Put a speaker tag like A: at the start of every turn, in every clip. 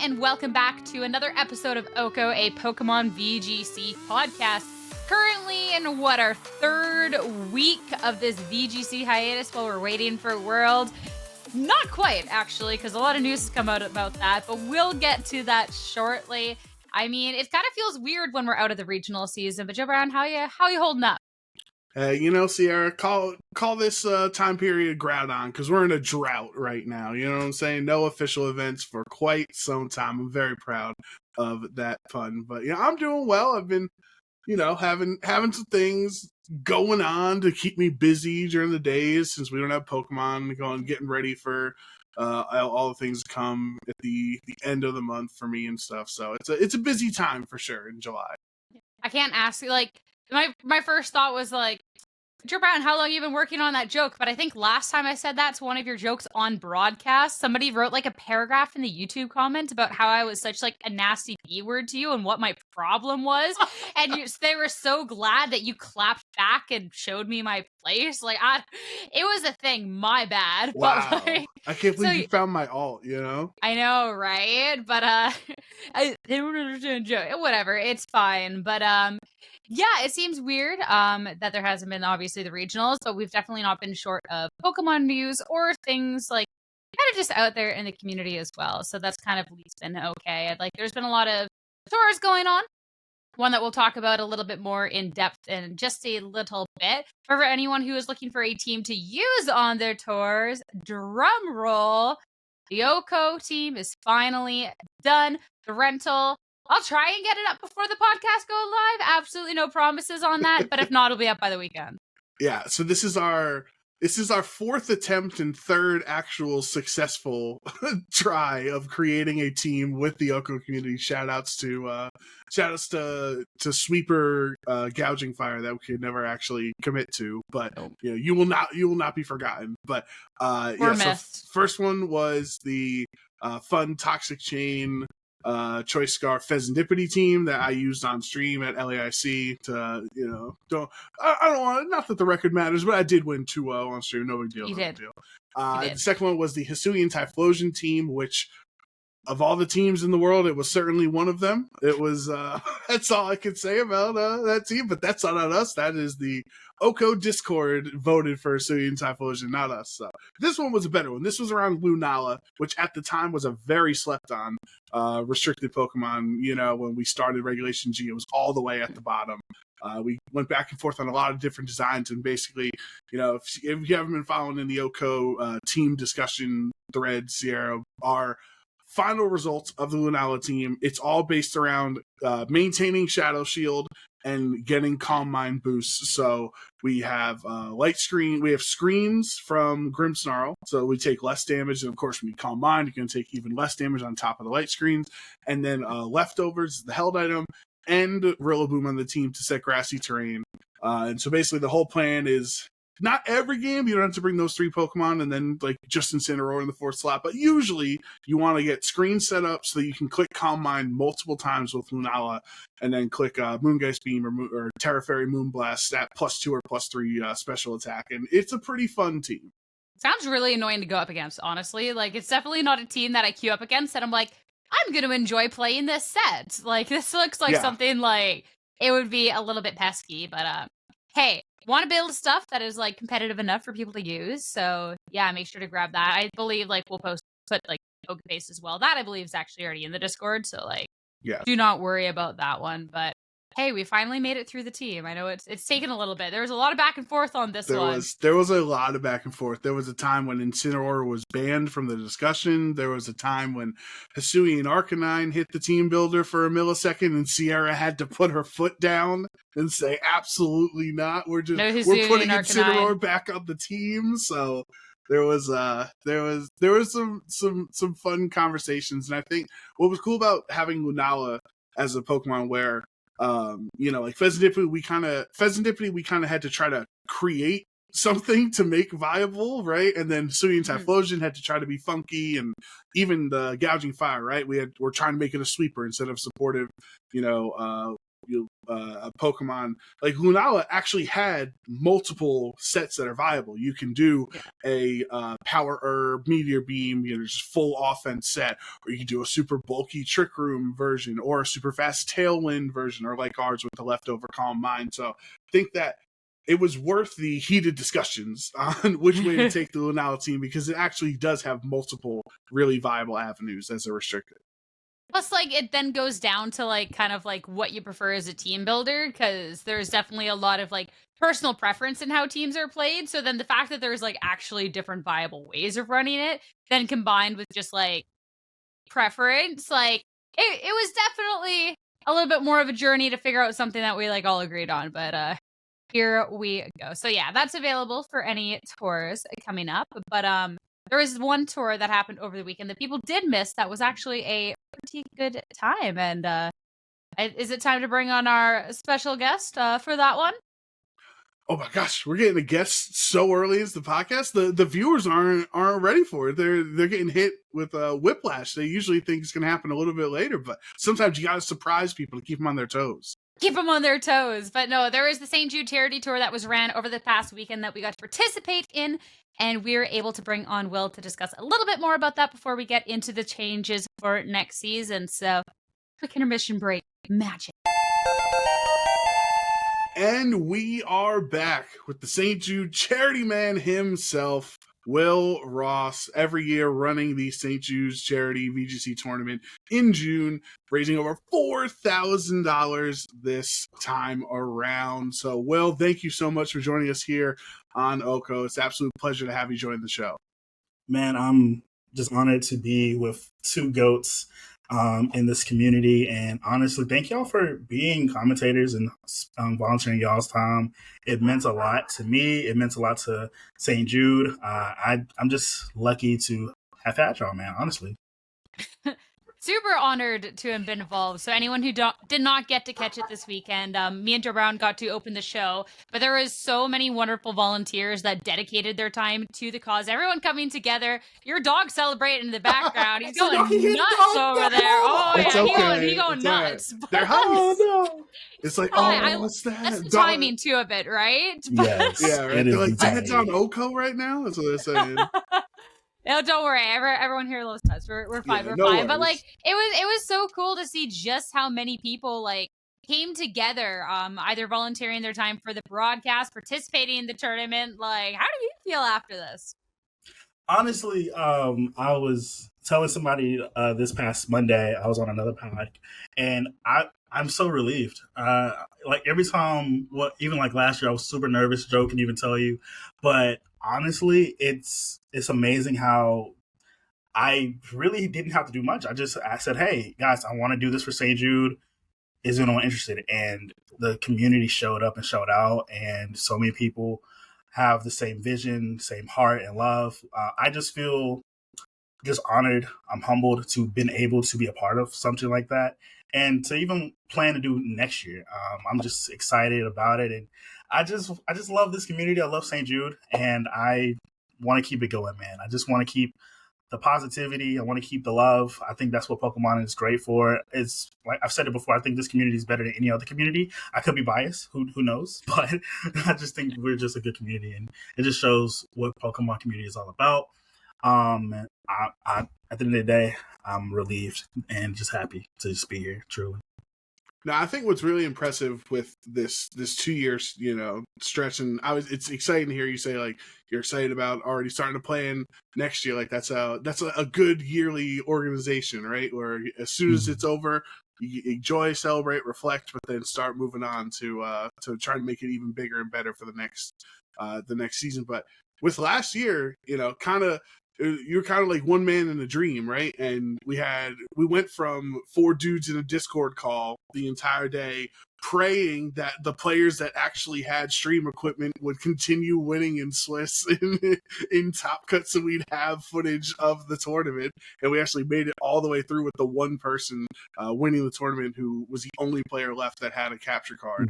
A: and welcome back to another episode of OHKO, a Pokémon VGC podcast. Currently in our third week of this VGC hiatus while we're waiting for World. Not quite, actually, because a lot of news has come out about that, but we'll get to that shortly. I mean, it kind of feels weird when we're out of the regional season, but Joe Brown, how you holding up?
B: Sierra, call this time period Groudon, because we're in a drought right now. You know what I'm saying? No official events for quite some time. I'm very proud of that pun. But I'm doing well. I've been, having some things going on to keep me busy during the days since we don't have Pokemon, getting ready for all the things to come at the end of the month for me and stuff. So it's a busy time for sure in July.
A: I can't ask you, my first thought was Joe Brown, how long have you been working on that joke? But I think last time I said that to one of your jokes on broadcast, somebody wrote a paragraph in the YouTube comments about how I was such a nasty B word to you and what my problem was. And they were so glad that you clapped back and showed me my place. It was a thing. My bad.
B: Wow.
A: But
B: I can't believe you found my alt,
A: I know, right? But I don't understand joke. Whatever, it's fine. But yeah, it seems weird that there hasn't been obviously the regionals, but we've definitely not been short of Pokemon news or things kind of just out there in the community as well. So that's kind of at least been okay. There's been a lot of tours going on. One that we'll talk about a little bit more in depth in just a little bit. For anyone who is looking for a team to use on their tours, drum roll, the OHKO team is finally done. The rental, I'll try and get it up before the podcast go live. Absolutely no promises on that, but if not, it'll be up by the weekend.
B: Yeah, so this is our fourth attempt and third actual successful try of creating a team with the OHKO community. Shoutouts to Sweeper Gouging Fire that we could never actually commit to, but you will not be forgotten. But so first one was the fun Toxic Chain Choice Scarf Pheasantipity team that I used on stream at LAIC to, I don't want, not that the record matters, but I did win 2-0 on stream. No big deal.
A: You did.
B: The second one was the Hisuian Typhlosion team, which of all the teams in the world, it was certainly one of them. It was, that's all I could say about that team, but that's not on us. That is the OHKO Discord voted for Hisuian Typhlosion, not us. So this one was a better one. This was around Lunala, which at the time was a very slept on restricted Pokemon. When we started Regulation G, it was all the way at the bottom. We went back and forth on a lot of different designs, and basically, if you haven't been following in the OHKO team discussion thread, Sierra, our final results of the Lunala team, it's all based around maintaining Shadow Shield and getting Calm Mind boosts. So we have light screen, we have screens from Grimmsnarl, so we take less damage, and of course when you Calm Mind, you can take even less damage on top of the light screens. And then leftovers, the held item, and Rillaboom on the team to set grassy terrain. And so basically the whole plan is, not every game, you don't have to bring those 3 Pokemon and then just Incineroar in the 4th slot, but usually you want to get screens set up so that you can click Calm Mind multiple times with Lunala and then click Moongeist Beam or Terra Fairy Moonblast at +2 or +3 special attack. And it's a pretty fun team.
A: Sounds really annoying to go up against, honestly. It's definitely not a team that I queue up against and I'm I'm going to enjoy playing this set. This looks like something it would be a little bit pesky, but hey, want to build stuff that is competitive enough for people to use. So yeah, make sure to grab that. I believe we'll put Pokepaste as well. That I believe is actually already in the Discord. So do not worry about that one. But hey, we finally made it through the team. I know it's taken a little bit. There was a lot of back and forth on this one.
B: There was a lot of back and forth. There was a time when Incineroar was banned from the discussion. There was a time when Hisuian Arcanine hit the team builder for a millisecond and Sierra had to put her foot down and say, absolutely not. We're putting Incineroar back on the team. So there was some fun conversations. And I think what was cool about having Lunala as a Pokemon where Pheasantipity, we kind of had to try to create something to make viable, right? And then Hisuian Typhlosion had to try to be funky, and even the Gouging Fire, right? We're trying to make it a sweeper instead of supportive, a Pokemon like Lunala actually had multiple sets that are viable. You can do a Power Herb, Meteor Beam, just full offense set, or you can do a super bulky Trick Room version, or a super fast Tailwind version, or like ours with the leftover Calm Mind. So I think that it was worth the heated discussions on which way to take the Lunala team, because it actually does have multiple really viable avenues as a restricted.
A: Plus, like, it then goes down to, like, kind of, like, what you prefer as a team builder, because there's definitely a lot of, like, personal preference in how teams are played. So then the fact that there's, like, actually different viable ways of running it, then combined with just, like, preference, like, it was definitely a little bit more of a journey to figure out something that we, like, all agreed on. But, here we go. So yeah, that's available for any tours coming up. But there was one tour that happened over the weekend that people did miss that was actually a pretty good time. And is it time to bring on our special guest for that one?
B: Oh my gosh, we're getting a guest so early as the podcast. The viewers aren't ready for it. They're getting hit with whiplash. They usually think it's going to happen a little bit later, but sometimes you got to surprise people to keep them on their toes.
A: Keep them on their toes. But no, there is the St. Jude Charity Tour that was ran over the past weekend that we got to participate in, and we were able to bring on Will to discuss a little bit more about that before we get into the changes for next season. So, quick intermission break. Magic.
B: And we are back with the St. Jude charity man himself, Will Ross, every year running the St. Jude's Charity VGC tournament in June, raising over $4,000 this time around. So, Will, thank you so much for joining us here on OHKO. It's an absolute pleasure to have you join the show.
C: Man, I'm just honored to be with two GOATs in this community, and honestly, thank y'all for being commentators and volunteering y'all's time. It meant a lot to me. It meant a lot to St. Jude. I'm just lucky to have had y'all, man, honestly.
A: Super honored to have been involved. So anyone who did not get to catch it this weekend, me and Joe Brown got to open the show, but there was so many wonderful volunteers that dedicated their time to the cause. Everyone coming together. Your dog celebrating in the background. He's going nuts over there. Oh,
B: it's
A: yeah,
B: okay.
A: he's going nuts.
B: Right. They're hot. No. It's like, what's that?
A: That's the timing too of it, right?
C: Yes.
B: Yeah, right. They're like, Dad's on OHKO right now? That's what they're saying.
A: No, don't worry. Everyone here loves us. We're fine. We're fine.
B: Worries.
A: But like, it was so cool to see just how many people like came together, either volunteering their time for the broadcast, participating in the tournament. Like, how do you feel after this?
C: Honestly, I was telling somebody this past Monday, I was on another pod, and I'm so relieved. Like every time, even like last year, I was super nervous. Joe can even tell you, but honestly, it's amazing how I really didn't have to do much. I said, hey guys, I want to do this for St. Jude. Is anyone interested? And the community showed up and showed out, and so many people have the same vision, same heart and love. I just feel just honored. I'm humbled to been able to be a part of something like that, and to even plan to do next year. I'm just excited about it, and I just love this community. I love St. Jude, and I want to keep it going, man. I just want to keep the positivity. I want to keep the love. I think that's what Pokemon is great for. It's like I've said it before. I think this community is better than any other community. I could be biased. Who knows? But I just think we're just a good community, and it just shows what Pokemon community is all about. At the end of the day, I'm relieved and just happy to just be here. Truly.
B: Now, I think what's really impressive with this 2 years, stretch, and it's exciting to hear you say like you're excited about already starting to plan next year. Like that's a good yearly organization, right? Where as soon as it's over, you enjoy, celebrate, reflect, but then start moving on to try to make it even bigger and better for the next season. But with last year, you're kind of like one man in a dream, right? And we went from 4 dudes in a Discord call the entire day, praying that the players that actually had stream equipment would continue winning in Swiss in Top Cut, so we'd have footage of the tournament. And we actually made it all the way through with the one person winning the tournament who was the only player left that had a capture card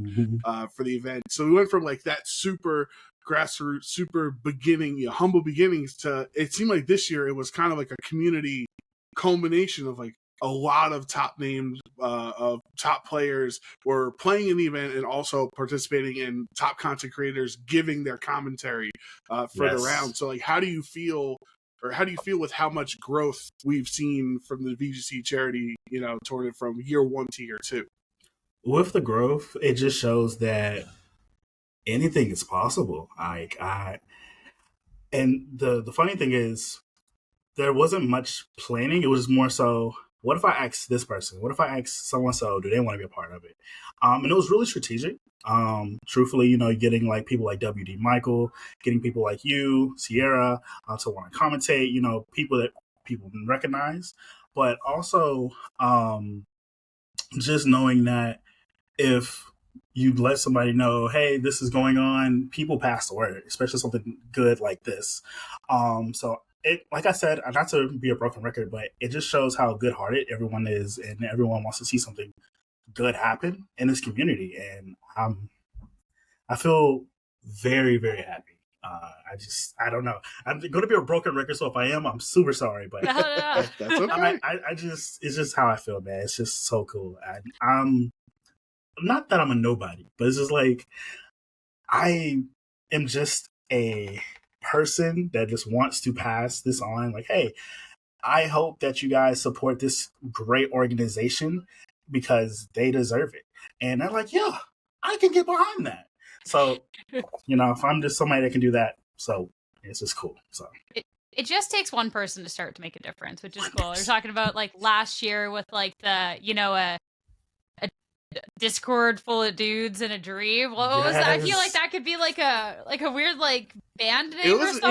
B: for the event. So we went from like that super grassroots, super beginning, humble beginnings to, it seemed like this year it was kind of like a community culmination of like, a lot of top named top players were playing in the event and also participating in top content creators giving their commentary for the round. So like, how do you feel with how much growth we've seen from the VGC charity, tournament from year 1 to year 2?
C: With the growth, it just shows that anything is possible. And the funny thing is, there wasn't much planning. It was more so, what if I ask this person? What if I ask someone so? Do they want to be a part of it? And it was really strategic. Truthfully, getting like people like WD Michael, getting people like you, Sierra, to want to commentate, people that people recognize. But also just knowing that if you let somebody know, hey, this is going on, people pass the word, especially something good like this. So it, like I said, not to be a broken record, but it just shows how good-hearted everyone is, and everyone wants to see something good happen in this community. And I feel very, very happy. I don't know. I'm going to be a broken record, so if I am, I'm super sorry. But
B: that's okay.
C: It's just how I feel, man. It's just so cool. I'm not that I'm a nobody, but it's just like, I am just a person that just wants to pass this on. Like, hey, I hope that you guys support this great organization because they deserve it. And they're like, yeah, I can get behind that. So, if I'm just somebody that can do that, so it's just cool. So
A: it just takes one person to start to make a difference, which is cool. They're talking about like last year with like the, a Discord full of dudes in a dream. What was that? I feel like that could be like a weird like band name or something.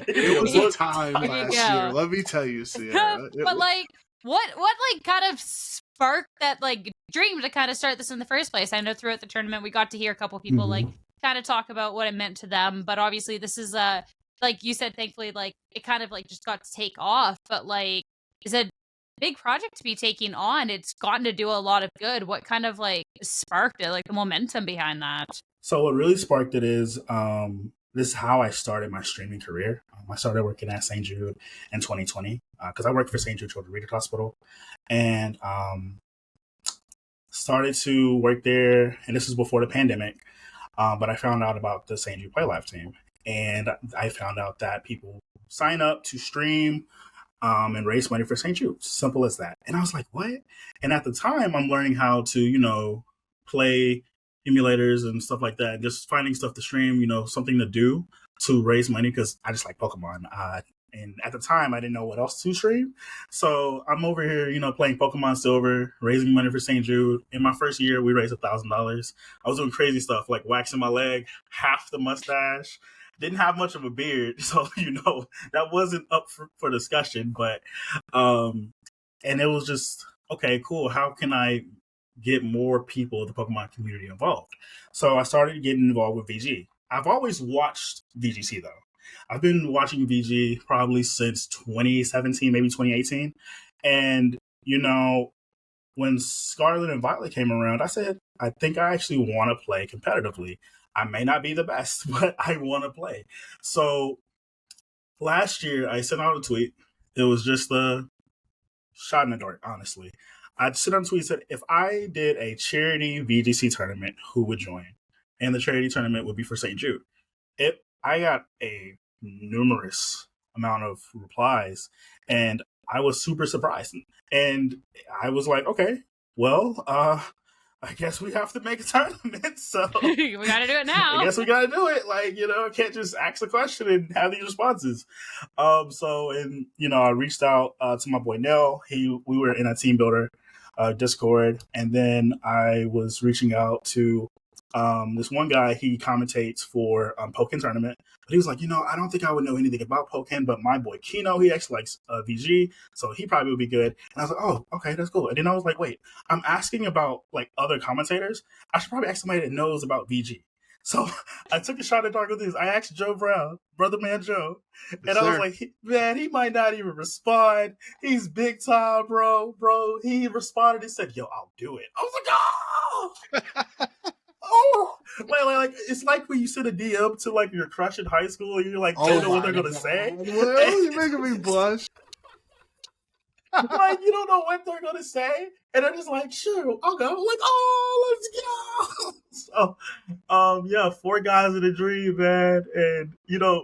B: It was a time last year. Let me tell you, Sierra.
A: But like, what like kind of sparked that like dream to kind of start this in the first place? I know throughout the tournament we got to hear a couple people like kind of talk about what it meant to them. But obviously this is like you said, thankfully, like it kind of like just got to take off. But like, is it big project to be taking on? It's gotten to do a lot of good. What kind of like sparked it, like the momentum behind that?
C: So what really sparked it is this is how I started my streaming career. I started working at St. Jude in 2020 because I worked for St. Jude Children's Reading Hospital, and started to work there. And this was before the pandemic, but I found out about the St. Jude Play Live team, and I found out that people sign up to stream and raise money for St. Jude. Simple as that. And I was like, what? And at the time, I'm learning how to, play emulators and stuff like that. Just finding stuff to stream, something to do to raise money because I just like Pokemon. And at the time, I didn't know what else to stream. So I'm over here, playing Pokemon Silver, raising money for St. Jude. In my first year, we raised $1,000. I was doing crazy stuff like waxing my leg, half the mustache. Didn't have much of a beard, so that wasn't up for discussion. But and it was just, okay, cool. How can I get more people in the Pokemon community involved? So I started getting involved with VG. I've always watched VGC though. I've been watching VG probably since 2017, maybe 2018. And when Scarlet and Violet came around, I said, I think I actually want to play competitively. I may not be the best, but I want to play. So last year, I sent out a tweet. It was just a shot in the dark, honestly. I sent out a tweet and said, if I did a charity VGC tournament, who would join? And the charity tournament would be for St. Jude. I got a numerous amount of replies, and I was super surprised. And I was like, okay, well, I guess we have to make a tournament, so
A: we gotta do it now.
C: I guess we gotta do it. Like, I can't just ask a question and have these responses. I reached out to my boy Nell. We were in a team builder Discord, and then I was reaching out to this one guy. He commentates for Pokken tournament, but he was like, I don't think I would know anything about Pokken, but my boy Kino, he actually likes VG, so he probably would be good. And I was like, oh, okay, that's cool. And then I was like, wait, I'm asking about like other commentators. I should probably ask somebody that knows about VG. So I took a shot in the dark with this. I asked Joe Brown, brother man Joe, and I was like, man, he might not even respond. He's big time, bro. He responded and said, yo, I'll do it. I was like, oh! Oh, like it's like when you send a DM to like your crush in high school and you're like, don't know what they're gonna say.
B: Well, you're making me blush.
C: Like, you don't know what they're gonna say, and they're just like, "Sure, I'll go." Like, oh, let's go. So, yeah, 4 guys in a dream, man. And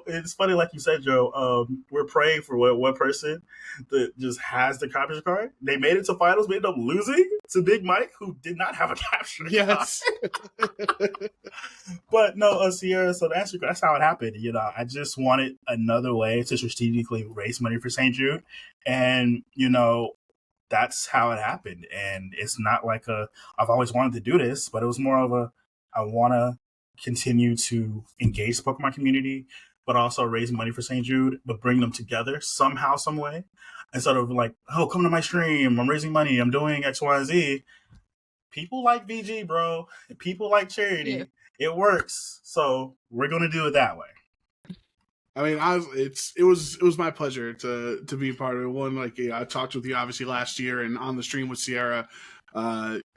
C: it's funny, like you said, Joe. We're praying for one person that just has the capture card. They made it to finals, we ended up losing to Big Mike, who did not have a capture card.
B: Yes.
C: But no, Sierra. So that's how it happened. I just wanted another way to strategically raise money for St. Jude, and that's how it happened. And it's not like I've always wanted to do this, but it was more of I want to continue to engage the Pokemon community, but also raise money for St. Jude, but bring them together somehow, some way, instead of like, oh, come to my stream, I'm raising money, I'm doing X, Y, and Z. People like VG, bro. People like charity. Yeah. It works. So we're gonna do it that way.
B: I mean, it was my pleasure to be part of it. One, like I talked with you obviously last year and on the stream with Sierra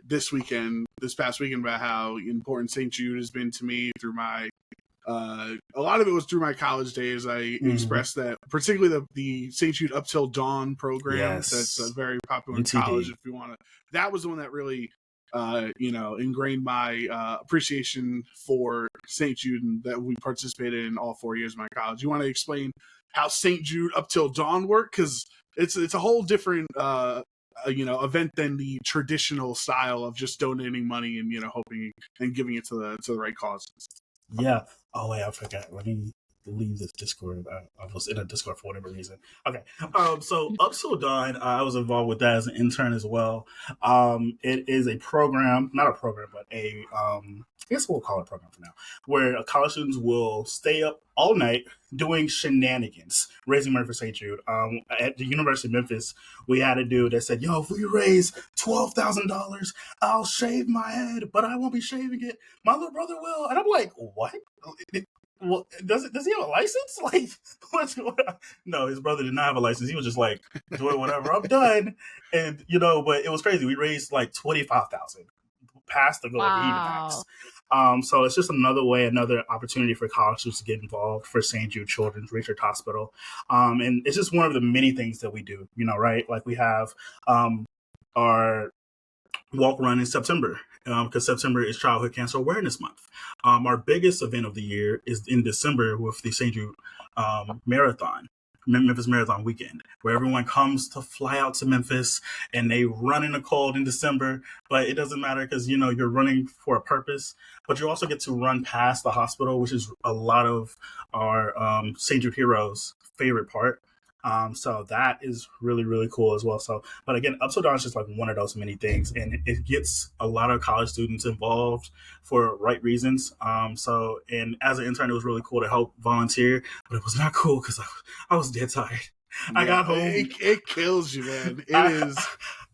B: this past weekend about how important St. Jude has been to me through my a lot of it was through my college days. I expressed that, particularly the St. Jude Up Till Dawn program. Yes. That's very popular in college. If you want to, that was the one that really ingrained my appreciation for St. Jude, and that we participated in all 4 years of my college. You want to explain how St. Jude Up Till Dawn worked? Because it's a whole different event than the traditional style of just donating money and hoping and giving it to the right causes.
C: Yeah. Oh wait, I forgot. Let me leave this Discord. I was in a Discord for whatever reason. Okay. So Up Till Dawn, I was involved with that as an intern as well. It is a program, not a program, but I guess we'll call it a program for now, where college students will stay up all night doing shenanigans, raising money for St. Jude. At the University of Memphis, we had a dude that said, yo, if we raise $12,000, I'll shave my head, but I won't be shaving it. My little brother will. And I'm like, what? Well, does he have a license? Like, what's going on? No, his brother did not have a license. He was just like, doing whatever, I'm done. And, but it was crazy. We raised like $25,000 past the goal of even max. So it's just another opportunity for college students to get involved for St. Jude Children's Research Hospital. And it's just one of the many things that we do, right? Like we have our walk run in September, because September is Childhood Cancer Awareness Month. Our biggest event of the year is in December with the St. Jude Marathon. Memphis Marathon weekend, where everyone comes to fly out to Memphis and they run in the cold in December, but it doesn't matter because, you're running for a purpose, but you also get to run past the hospital, which is a lot of our St. Jude heroes' favorite part. So that is really, really cool as well. So, but again, Up Till Dawn is just like one of those many things, and it gets a lot of college students involved for right reasons. And as an intern, it was really cool to help volunteer, but it was not cool because I was dead tired. Yeah, I got home.
B: It kills you, man. It is.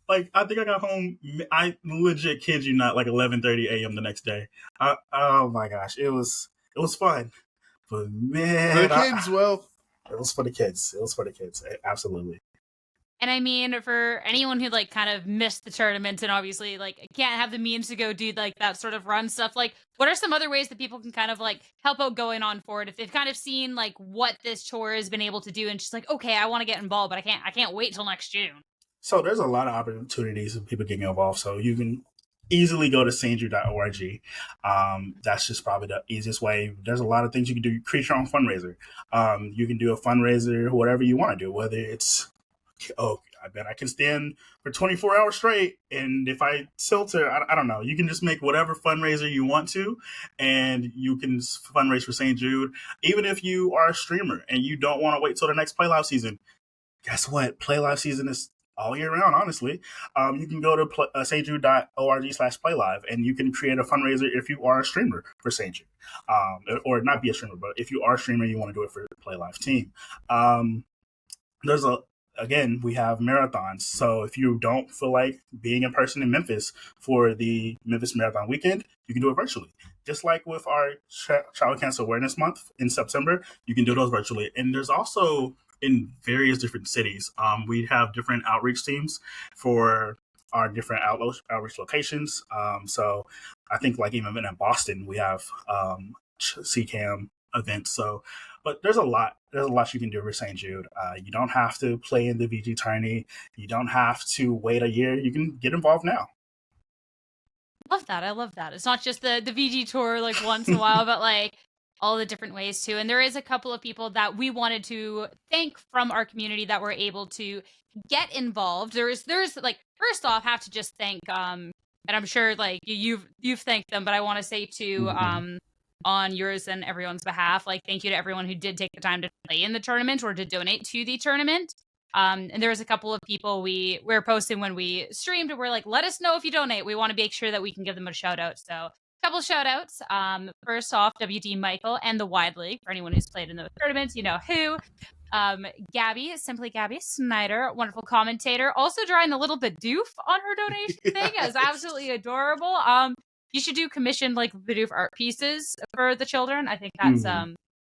C: Like, I think I got home, I legit kid you not, like 11:30 a.m. the next day. Oh my gosh, it was fun. But man.
B: For the kids,
C: it was for the kids. Absolutely.
A: And I mean, for anyone who like kind of missed the tournament and obviously like can't have the means to go do like that sort of run stuff, like what are some other ways that people can kind of like help out going on forward if they've kind of seen like what this tour has been able to do and just like, okay, I want to get involved, but I can't wait till next June.
C: So there's a lot of opportunities of people getting involved. So you can easily go to stjude.org. That's just probably the easiest way. There's a lot of things you can do. You create your own fundraiser. You can do a fundraiser, whatever you want to do, whether it's, I bet I can stand for 24 hours straight. And if I filter, I don't know, you can just make whatever fundraiser you want to, and you can fundraise for St. Jude. Even if you are a streamer and you don't want to wait till the next Play Live season, guess what? Play Live season is all year round, honestly. You can go to stjude.org/playlive, and you can create a fundraiser if you are a streamer for St. Jude. Or not be a streamer, but if you are a streamer, you want to do it for the Play Live team. Again, we have marathons. So if you don't feel like being in person in Memphis for the Memphis Marathon weekend, you can do it virtually. Just like with our Child Cancer Awareness Month in September, you can do those virtually. And there's also in various different cities, we have different outreach teams for our different outreach locations. So I think like even in Boston, we have CCAM events. So, but there's a lot you can do for St. Jude. You don't have to play in the VG tourney. You don't have to wait a year. You can get involved now.
A: Love that. I love that. It's not just the VG tour like once in a while, but like all the different ways too. And there is a couple of people that we wanted to thank from our community that were able to get involved. There's like, first off, have to just thank and I'm sure like you've thanked them, but I want to say too on yours and everyone's behalf, like thank you to everyone who did take the time to play in the tournament or to donate to the tournament. And there was a couple of people we were posting when we streamed, and we're like, let us know if you donate. We want to make sure that we can give them a shout out. So a couple shout outs. First off, WD Michael and the Wide League. For anyone who's played in those tournaments, you know who. Gabby, simply Gabby Snyder, wonderful commentator, also drawing a little bit doof on her donation thing. It was absolutely adorable. You should do commission like Bidoof art pieces for the children. I think that's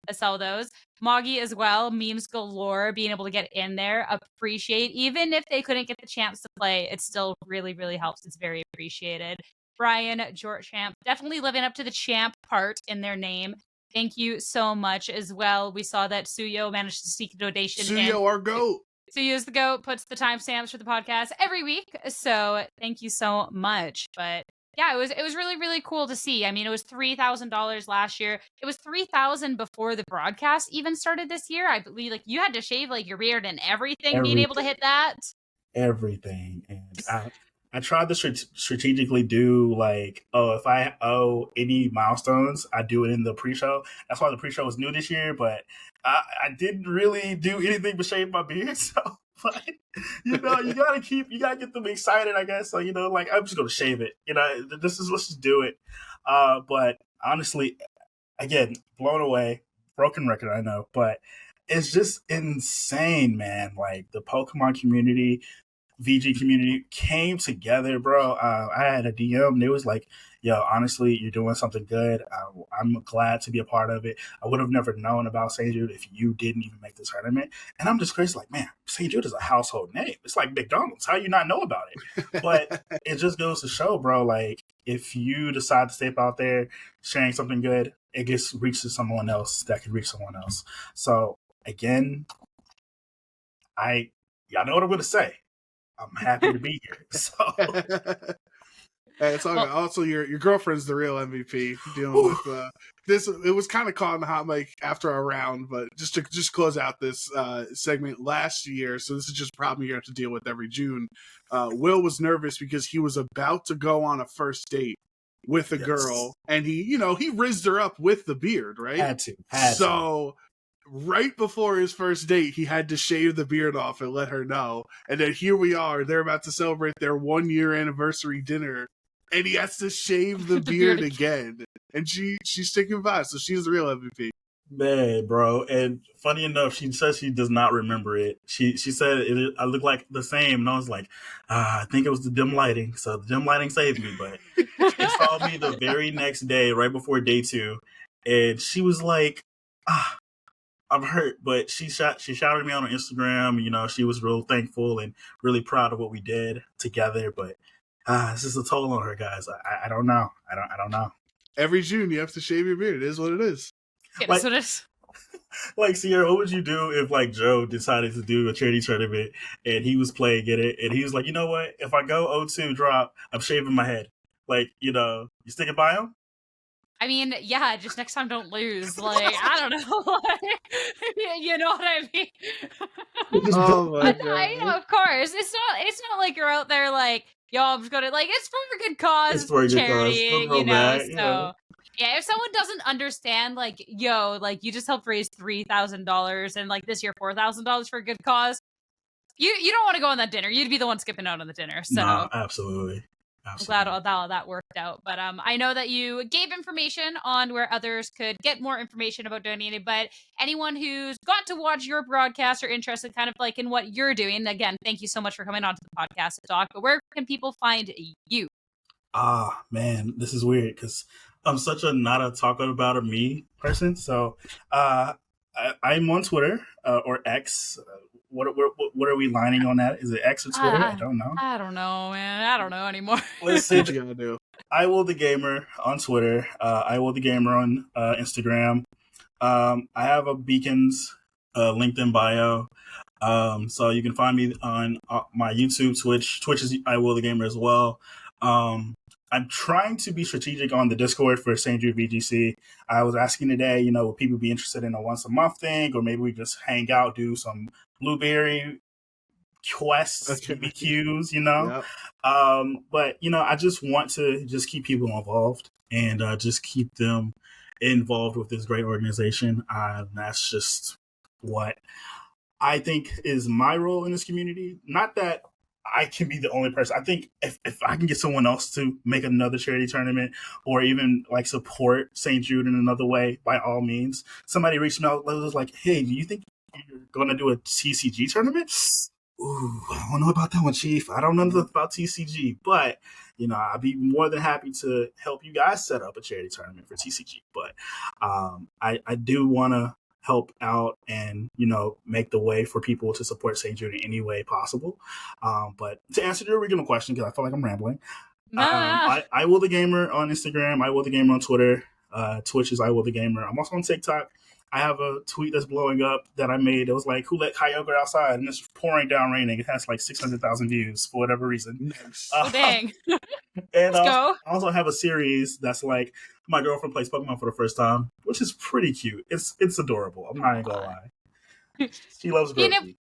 A: I sell those. Moggy as well, memes galore, being able to get in there, appreciate, even if they couldn't get the chance to play, it still really, really helps. It's very appreciated. Brian, George Champ, definitely living up to the champ part in their name. Thank you so much as well. We saw that Suyo managed to sneak a donation.
B: Suyo, our GOAT.
A: Suyo's the GOAT, puts the timestamps for the podcast every week. So thank you so much. But yeah, it was really, really cool to see. I mean, it was $3,000 last year. It was $3,000 before the broadcast even started this year. I believe like you had to shave like your beard and everything. Being able to hit that.
C: Everything. And I tried to strategically do like, if I owe any milestones, I do it in the pre-show. That's why the pre-show was new this year, but I didn't really do anything but shave my beard. So, but, you gotta get them excited, I guess. So, like I'm just gonna shave it. Let's just do it. But honestly, again, blown away, broken record, I know, but it's just insane, man. Like the Pokemon community, VG community came together, bro. I had a DM and it was like, yo, honestly, you're doing something good. I'm glad to be a part of it. I would have never known about St. Jude if you didn't even make the tournament. And I'm just crazy, like, man, St. Jude is a household name. It's like McDonald's. How you not know about it? But it just goes to show, bro, like, if you decide to step out there sharing something good, it gets reached to someone else that could reach someone else. So, again, y'all know what I'm going to say. I'm happy to be here. So,
B: hey, it's all good. Also, your girlfriend's the real MVP dealing with this. It was kind of caught in the hot mic after our round, but just to close out this segment last year. So this is just a problem you have to deal with every June. Will was nervous because he was about to go on a first date with a girl, and he rizzed her up with the beard, right?
C: Had to.
B: Right before his first date, he had to shave the beard off and let her know. And then here we are. They're about to celebrate their 1-year anniversary dinner. And he has to shave the beard again. And she's sticking by. So she's the real MVP.
C: Man, bro. And funny enough, she says she does not remember it. She said I look like the same. And I was like, I think it was the dim lighting. So the dim lighting saved me. But she saw me the very next day, right before day 2. And she was like, I'm hurt, but she shouted me out on Instagram. She was real thankful and really proud of what we did together. But this is a toll on her, guys. I don't know. I don't know.
B: Every June, you have to shave your beard. It is what it is.
A: It is what it is.
C: Like, Sierra, what would you do if like Joe decided to do a charity tournament and he was playing it and he was like, you know what? If I go 0-2 drop, I'm shaving my head. Like, you sticking by him?
A: I mean, yeah, just next time don't lose. Like, I don't know. You know what I mean?
B: Oh my God.
A: I know, of course. It's not like you're out there like, yo, I'm just gonna, like, it's for a good cause.
C: It's for a
A: charity,
C: good cause.
A: So yeah, if someone doesn't understand, like, yo, like you just helped raise $3,000 and like this year $4,000 for a good cause, you don't want to go on that dinner. You'd be the one skipping out on the dinner. So
C: no, absolutely.
A: I'm glad all that worked out. But I know that you gave information on where others could get more information about donating. But anyone who's got to watch your broadcast or interested kind of like in what you're doing, again, thank you so much for coming onto the podcast to talk. But where can people find you?
C: Man, this is weird because I'm such a not a talk about a me person. So I'm on Twitter or X. What are we lining on that? Is it X or Twitter? I don't know.
A: I don't know, man. I don't know anymore.
C: Listen,
B: what you gonna do?
C: iWill the Gamer on Twitter. iWill the Gamer on Instagram. I have a Beacons LinkedIn bio. So you can find me on my YouTube, Twitch. Twitch is iWill the Gamer as well. I'm trying to be strategic on the Discord for St. Jude VGC. I was asking today, would people be interested in a once a month thing, or maybe we just hang out, do some blueberry quests, BBQs, Yep. But I just want to just keep people involved and just keep them involved with this great organization. That's just what I think is my role in this community. Not that I can be the only person. I think if I can get someone else to make another charity tournament or even like support St. Jude in another way, by all means. Somebody reached me out and was like, hey, do you think you're going to do a TCG tournament? Ooh, I don't know about that one, Chief. I don't know nothing about TCG, but I'd be more than happy to help you guys set up a charity tournament for TCG. But I do want to help out and make the way for people to support St. Jude in any way possible. But to answer your original question, because I feel like I'm rambling, I will the gamer on Instagram, I will the gamer on Twitter, Twitch is I will the gamer. I'm also on TikTok. I have a tweet that's blowing up that I made. It was like, who let Kyogre outside? And it's pouring down raining. It has like 600,000 views for whatever reason.
B: Nice.
A: Dang.
C: And
A: Let's go.
C: I also have a series that's like, my girlfriend plays Pokemon for the first time, which is pretty cute. It's adorable. I'm not even going to lie. She loves Grookey.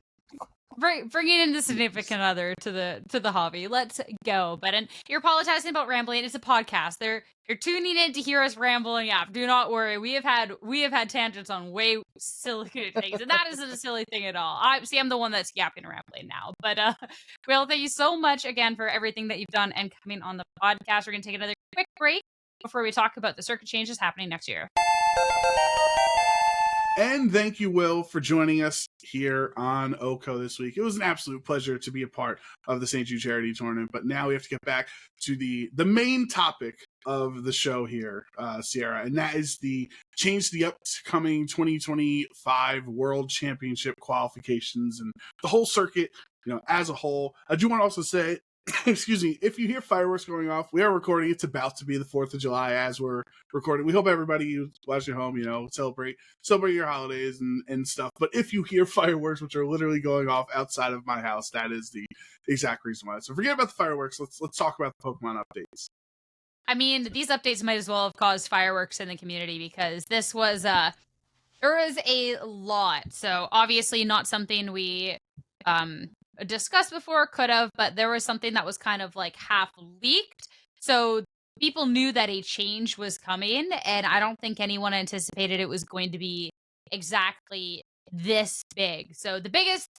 A: Bringing in the significant other to the hobby. Let's go. But you're apologizing about rambling. It's a podcast. You're tuning in to hear us rambling. Yeah, do not worry. We have had tangents on way silly things, and that isn't a silly thing at all. I'm the one that's yapping and rambling now. But Will, thank you so much again for everything that you've done and coming on the podcast. We're gonna take another quick break before we talk about the circuit changes happening next year.
B: And thank you, Will, for joining us here on OHKO this week. It was an absolute pleasure to be a part of the St. Jude Charity Tournament. But now we have to get back to the main topic of the show here, Sierra, and that is the change to the upcoming 2025 World Championship qualifications and the whole circuit, as a whole. I do want to also say, excuse me, if you hear fireworks going off, we are recording. It's about to be the 4th of July as we're recording. We hope everybody who's watching at home, celebrate your holidays and stuff. But if you hear fireworks, which are literally going off outside of my house, that is the exact reason why. So forget about the fireworks. Let's talk about the Pokemon updates.
A: I mean, these updates might as well have caused fireworks in the community because this was there was a lot. So obviously not something we discussed before, could have, but there was something that was kind of like half leaked. So people knew that a change was coming, and I don't think anyone anticipated it was going to be exactly this big. So the biggest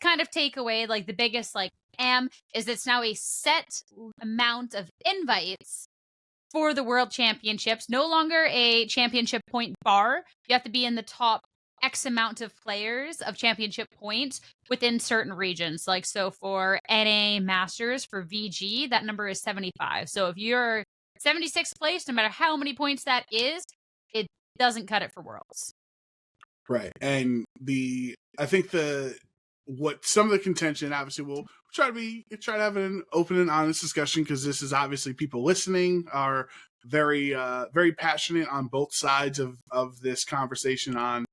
A: kind of takeaway, like the biggest is it's now a set amount of invites for the World Championships. No longer a championship point bar. You have to be in the top X amount of players of championship points within certain regions. Like, so for NA Masters, for VG, that number is 75. So if you're 76th place, no matter how many points that is, it doesn't cut it for Worlds.
B: Right. And I think some of the contention, obviously, we'll try to have an open and honest discussion, because this is obviously people listening are very, very passionate on both sides of this conversation on,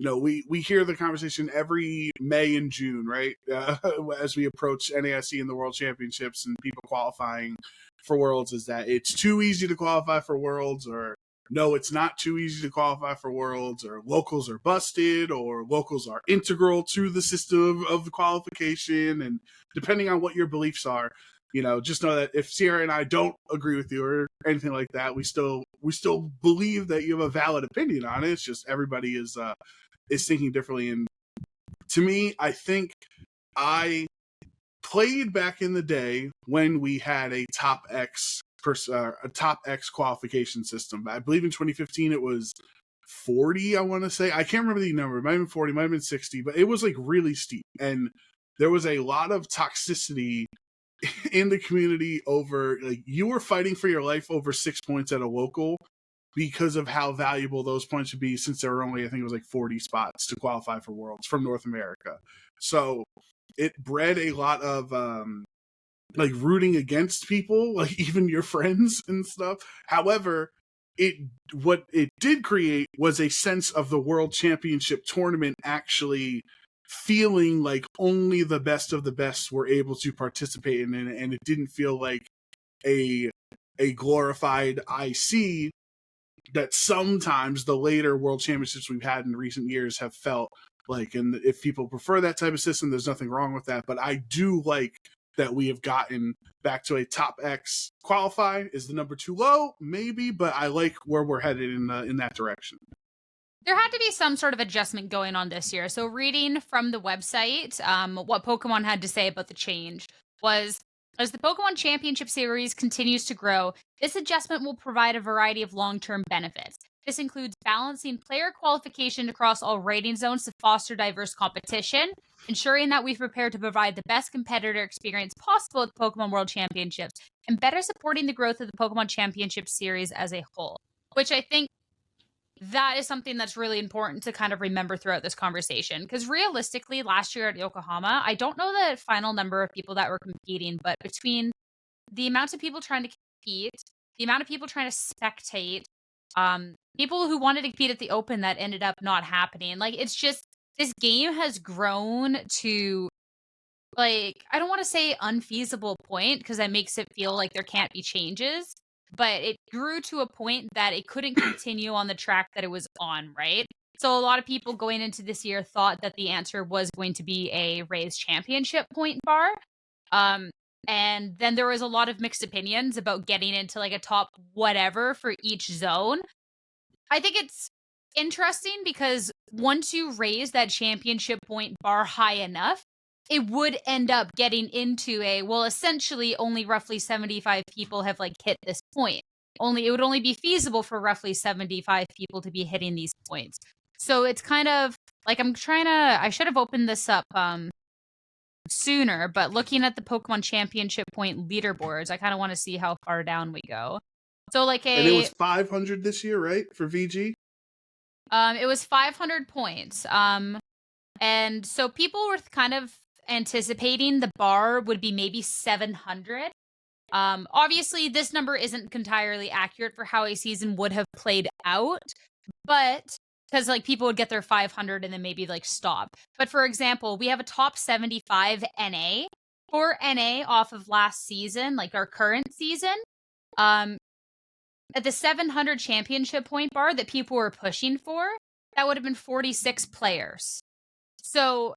B: we hear the conversation every May and June, right? As we approach NAIC and the World Championships and people qualifying for Worlds, is that it's too easy to qualify for Worlds, or no, it's not too easy to qualify for Worlds, or locals are busted, or locals are integral to the system of the qualification. And depending on what your beliefs are, just know that if Sierra and I don't agree with you or anything like that, we still believe that you have a valid opinion on it. It's just everybody is thinking differently. And to me, I think I played back in the day when we had a top X qualification system. I believe in 2015 it was 40, I want to say. I can't remember the number. It might have been 40, it might have been 60, but it was like really steep. And there was a lot of toxicity in the community over, like, you were fighting for your life over 6 points at a local because of how valuable those points would be, since there were only, I think it was like 40 spots to qualify for Worlds from North America. So it bred a lot of rooting against people, like even your friends and stuff. However, what it did create was a sense of the World Championship tournament actually feeling like only the best of the best were able to participate in it, and it didn't feel like a glorified IC that sometimes the later World Championships we've had in recent years have felt like. And if people prefer that type of system, there's nothing wrong with that. But I do like that we have gotten back to a top X qualify. Is the number too low? Maybe, but I like where we're headed in that direction.
A: There had to be some sort of adjustment going on this year. So reading from the website, what Pokemon had to say about the change was, as the Pokemon Championship Series continues to grow, this adjustment will provide a variety of long-term benefits. This includes balancing player qualification across all rating zones to foster diverse competition, ensuring that we've prepared to provide the best competitor experience possible at the Pokemon World Championships, and better supporting the growth of the Pokemon Championship Series as a whole, which I think that is something that's really important to kind of remember throughout this conversation. Because realistically, last year at Yokohama, I don't know the final number of people that were competing, but between the amount of people trying to compete, the amount of people trying to spectate, people who wanted to compete at the Open that ended up not happening. Like, it's just, this game has grown to, like, I don't want to say unfeasible point, because that makes it feel like there can't be changes. But it grew to a point that it couldn't continue on the track that it was on, right? So a lot of people going into this year thought that the answer was going to be a raised championship point bar. And then there was a lot of mixed opinions about getting into like a top whatever for each zone. I think it's interesting because once you raise that championship point bar high enough, it would end up getting into essentially only roughly 75 people have like hit this point. It would only be feasible for roughly 75 people to be hitting these points. So it's kind of like I should have opened this up sooner, but looking at the Pokemon Championship point leaderboards, I kind of want to see how far down we go. So and
B: it was 500 this year, right? For VG?
A: It was 500 points. And so people were kind of anticipating the bar would be maybe 700. Obviously, this number isn't entirely accurate for how a season would have played out, but because like people would get their 500 and then maybe like stop. But for example, we have a top 75 NA for NA off of last season, like our current season. At the 700 championship point bar that people were pushing for, that would have been 46 players. So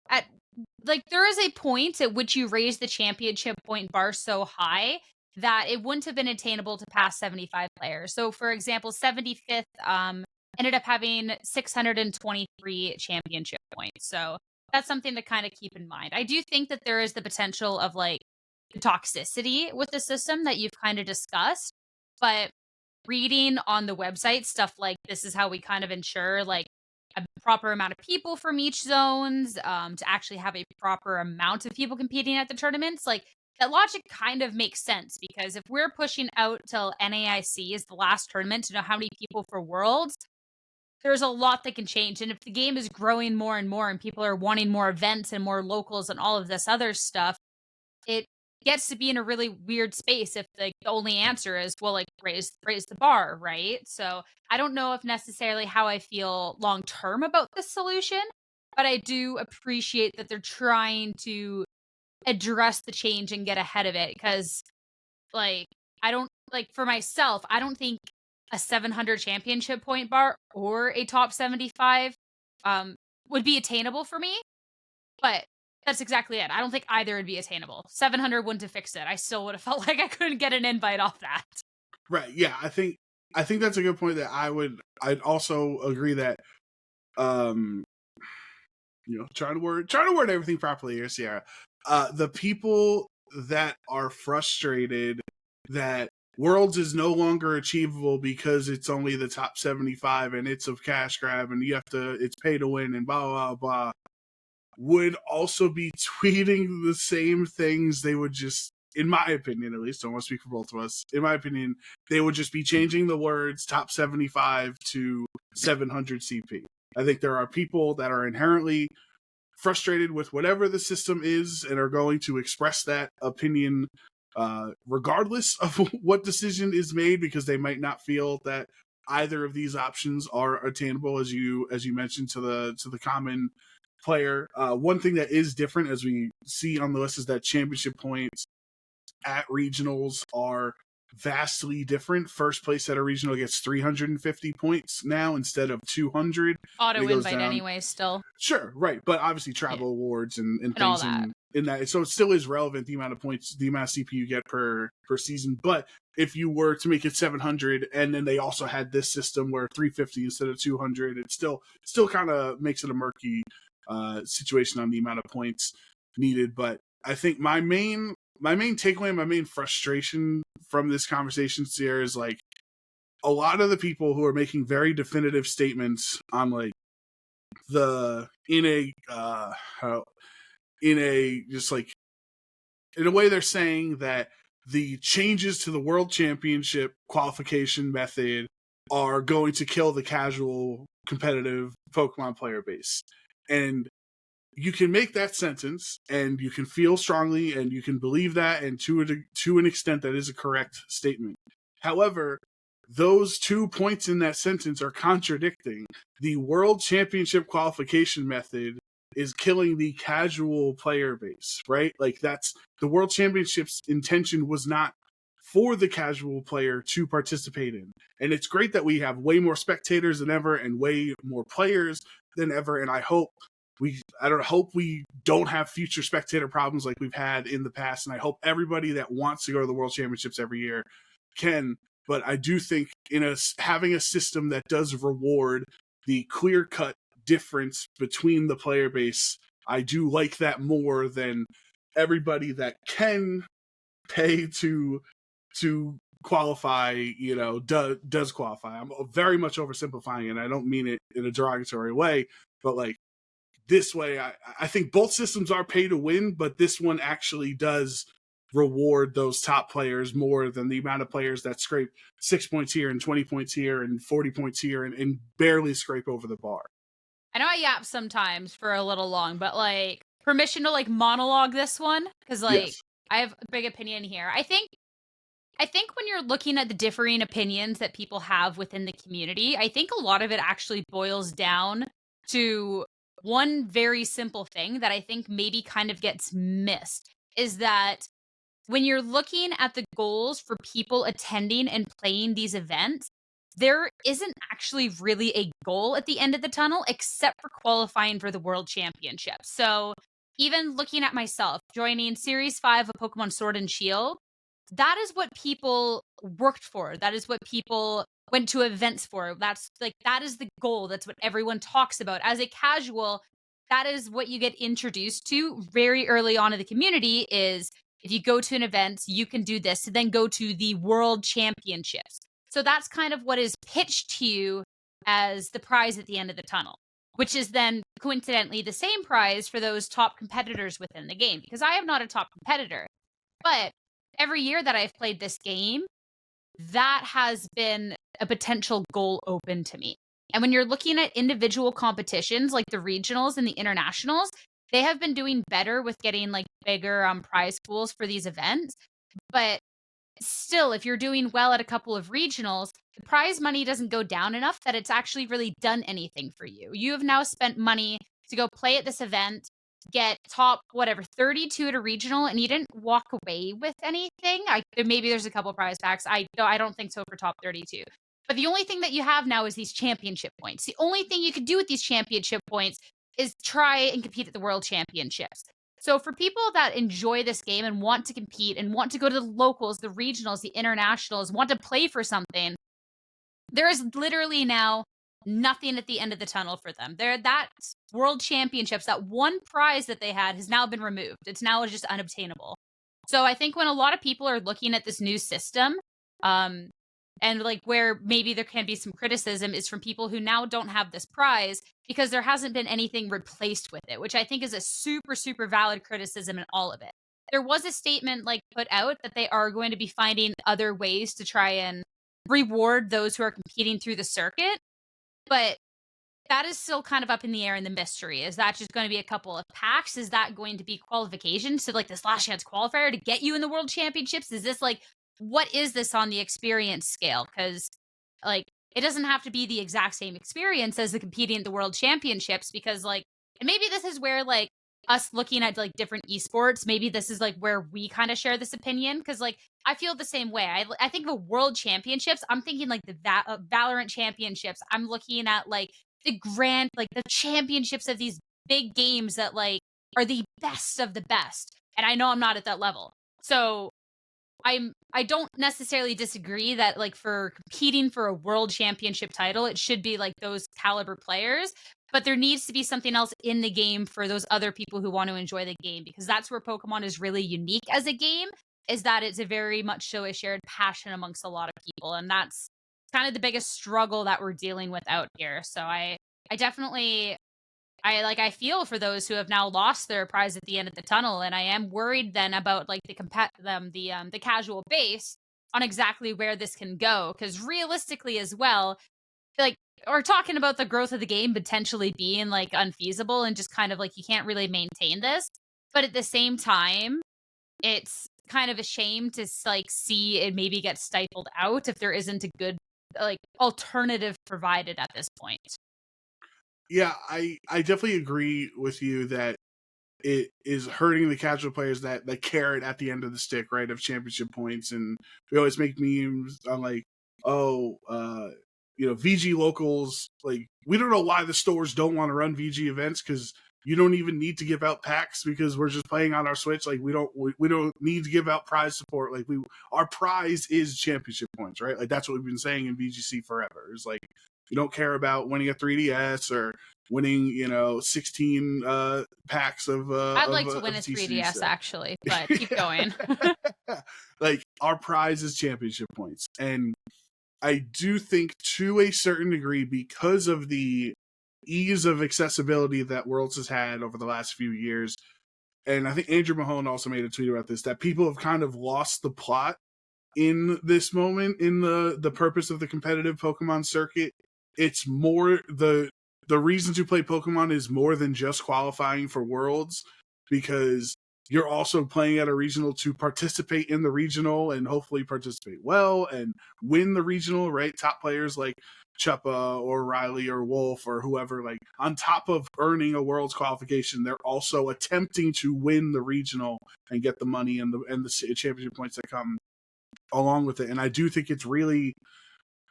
A: there is a point at which you raise the championship point bar so high that it wouldn't have been attainable to pass 75 players. So for example, 75th ended up having 623 championship points. So that's something to kind of keep in mind. I do think that there is the potential of like toxicity with the system that you've kind of discussed, but reading on the website stuff like this is how we kind of ensure like a proper amount of people from each zones, to actually have a proper amount of people competing at the tournaments. Like that logic kind of makes sense, because if we're pushing out till NAIC is the last tournament to know how many people for Worlds, there's a lot that can change. And if the game is growing more and more and people are wanting more events and more locals and all of this other stuff, it gets to be in a really weird space if the only answer is, well, like raise the bar, right? So I don't know if necessarily how I feel long term about this solution, but I do appreciate that they're trying to address the change and get ahead of it, because like for myself, I don't think a 700 championship point bar or a top 75 would be attainable for me, but that's exactly it. I don't think either would be attainable. 700 wouldn't have fixed it. I still would have felt like I couldn't get an invite off that.
B: Right. Yeah. I think that's a good point. That I'd also agree that, trying to word everything properly here, Sierra. The people that are frustrated that Worlds is no longer achievable because it's only the top 75 and it's a cash grab and it's pay to win and blah, blah, blah, would also be tweeting the same things. They would just, in my opinion, at least, don't want to speak for both of us, in my opinion, they would just be changing the words top 75 to 700 CP. I think there are people that are inherently frustrated with whatever the system is and are going to express that opinion regardless of what decision is made, because they might not feel that either of these options are attainable, as you mentioned, to the common player. One thing that is different, as we see on the list, is that championship points at regionals are vastly different. First place at a regional gets 350 points now instead of 200.
A: Auto invite anyway, still.
B: Sure, right. But obviously travel awards and
A: And
B: things
A: all that.
B: in that. So it still is relevant, the amount of points, the amount of CP you get per season. But if you were to make it 700 and then they also had this system where 350 instead of 200, it still kind of makes it a murky situation on the amount of points needed. But I think my main takeaway, my main frustration from this conversation, Sierra, is like a lot of the people who are making very definitive statements on like in a way they're saying that the changes to the World Championship qualification method are going to kill the casual competitive Pokemon player base. And you can make that sentence and you can feel strongly and you can believe that, and to an extent that is a correct statement. However, those 2 points in that sentence are contradicting. The World Championship qualification method is killing the casual player base, right? Like, that's the World Championship's intention was not for the casual player to participate in. And it's great that we have way more spectators than ever and way more players than ever. And I hope we don't have future spectator problems like we've had in the past. And I hope everybody that wants to go to the World Championships every year can. But I do think having a system that does reward the clear-cut difference between the player base, I do like that more than everybody that can pay to qualify, does qualify. I'm very much oversimplifying it, and I don't mean it in a derogatory way, but like this way, I think both systems are pay to win, but this one actually does reward those top players more than the amount of players that scrape 6 points here and 20 points here and 40 points here and barely scrape over the bar.
A: I know I yap sometimes for a little long, but like permission to like monologue this one, because like
B: Yes.
A: I have a big opinion here. I think when you're looking at the differing opinions that people have within the community, I think a lot of it actually boils down to one very simple thing that I think maybe kind of gets missed, is that when you're looking at the goals for people attending and playing these events, there isn't actually really a goal at the end of the tunnel except for qualifying for the World Championship. So even looking at myself, joining Series 5 of Pokemon Sword and Shield, that is what people worked for. That is what people went to events for. That is the goal. That's what everyone talks about. As a casual, that is what you get introduced to very early on in the community, is if you go to an event, you can do this to then go to the World Championships. So that's kind of what is pitched to you as the prize at the end of the tunnel, which is then coincidentally the same prize for those top competitors within the game, because I am not a top competitor. But every year that I've played this game, that has been a potential goal open to me. And when you're looking at individual competitions like the regionals and the internationals, they have been doing better with getting like bigger prize pools for these events. But still, if you're doing well at a couple of regionals, the prize money doesn't go down enough that it's actually really done anything for you. You have now spent money to go play at this event, get top 32 at a regional, and you didn't walk away with anything. Maybe there's a couple prize packs. I don't think so for top 32. But the only thing that you have now is these championship points. The only thing you could do with these championship points is try and compete at the World Championships. So for people that enjoy this game and want to compete and want to go to the locals, the regionals, the internationals, want to play for something, there is literally now nothing at the end of the tunnel for them. That World Championships, that one prize that they had, has now been removed. It's now just unobtainable. So I think when a lot of people are looking at this new system, and like where maybe there can be some criticism, is from people who now don't have this prize because there hasn't been anything replaced with it, which I think is a super, super valid criticism in all of it. There was a statement like put out that they are going to be finding other ways to try and reward those who are competing through the circuit, but that is still kind of up in the air in the mystery. Is that just going to be a couple of packs? Is that going to be qualifications to like this last chance qualifier to get you in the World Championships? Is this like, what is this on the experience scale? Because like it doesn't have to be the exact same experience as the competing at the world championships, because like, and maybe this is where like us looking at like different esports, maybe this is like where we kind of share this opinion, because like I feel the same way. I think of world championships, I'm thinking like the Valorant championships. I'm looking at like the grand, like the championships of these big games that like are the best of the best. And I know I'm not at that level. So I don't necessarily disagree that like for competing for a world championship title, it should be like those caliber players, but there needs to be something else in the game for those other people who want to enjoy the game, because that's where Pokemon is really unique as a game, is that it's a very much so a shared passion amongst a lot of people. And that's kind of the biggest struggle that we're dealing with out here. So I definitely I feel for those who have now lost their prize at the end of the tunnel, and I am worried then about like the casual base on exactly where this can go, because realistically as well, like we're talking about the growth of the game potentially being like unfeasible and just kind of like you can't really maintain this, but at the same time, it's kind of a shame to like see it maybe get stifled out if there isn't a good like alternative provided at this point.
B: Yeah, I definitely agree with you that it is hurting the casual players, that the carrot at the end of the stick, right, of championship points. And we always make memes on like, oh, VG locals, like we don't know why the stores don't want to run VG events, because you don't even need to give out packs because we're just playing on our Switch. Like we don't need to give out prize support. Like our prize is championship points, right? Like that's what we've been saying in VGC forever. It's like, you don't care about winning a 3DS or winning, 16 packs of.
A: I'd like to win a 3DS actually, but keep going.
B: Like our prize is championship points, and I do think to a certain degree, because of the ease of accessibility that Worlds has had over the last few years, and I think Andrew Mahone also made a tweet about this, that people have kind of lost the plot in this moment in the purpose of the competitive Pokemon circuit. It's more the reason to play Pokemon is more than just qualifying for Worlds, because you're also playing at a regional to participate in the regional and hopefully participate well and win the regional, right? Top players like Chuppa or Riley or Wolf or whoever, like on top of earning a Worlds qualification, they're also attempting to win the regional and get the money and the championship points that come along with it. And I do think it's really,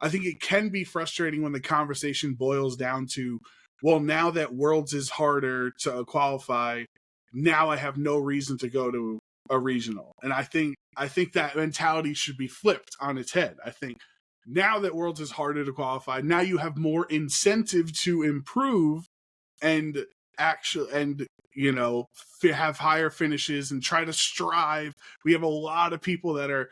B: I think it can be frustrating when the conversation boils down to, well, now that Worlds is harder to qualify, now I have no reason to go to a regional. And I think that mentality should be flipped on its head. I think now that Worlds is harder to qualify, now you have more incentive to improve and have higher finishes and try to strive. We have a lot of people that are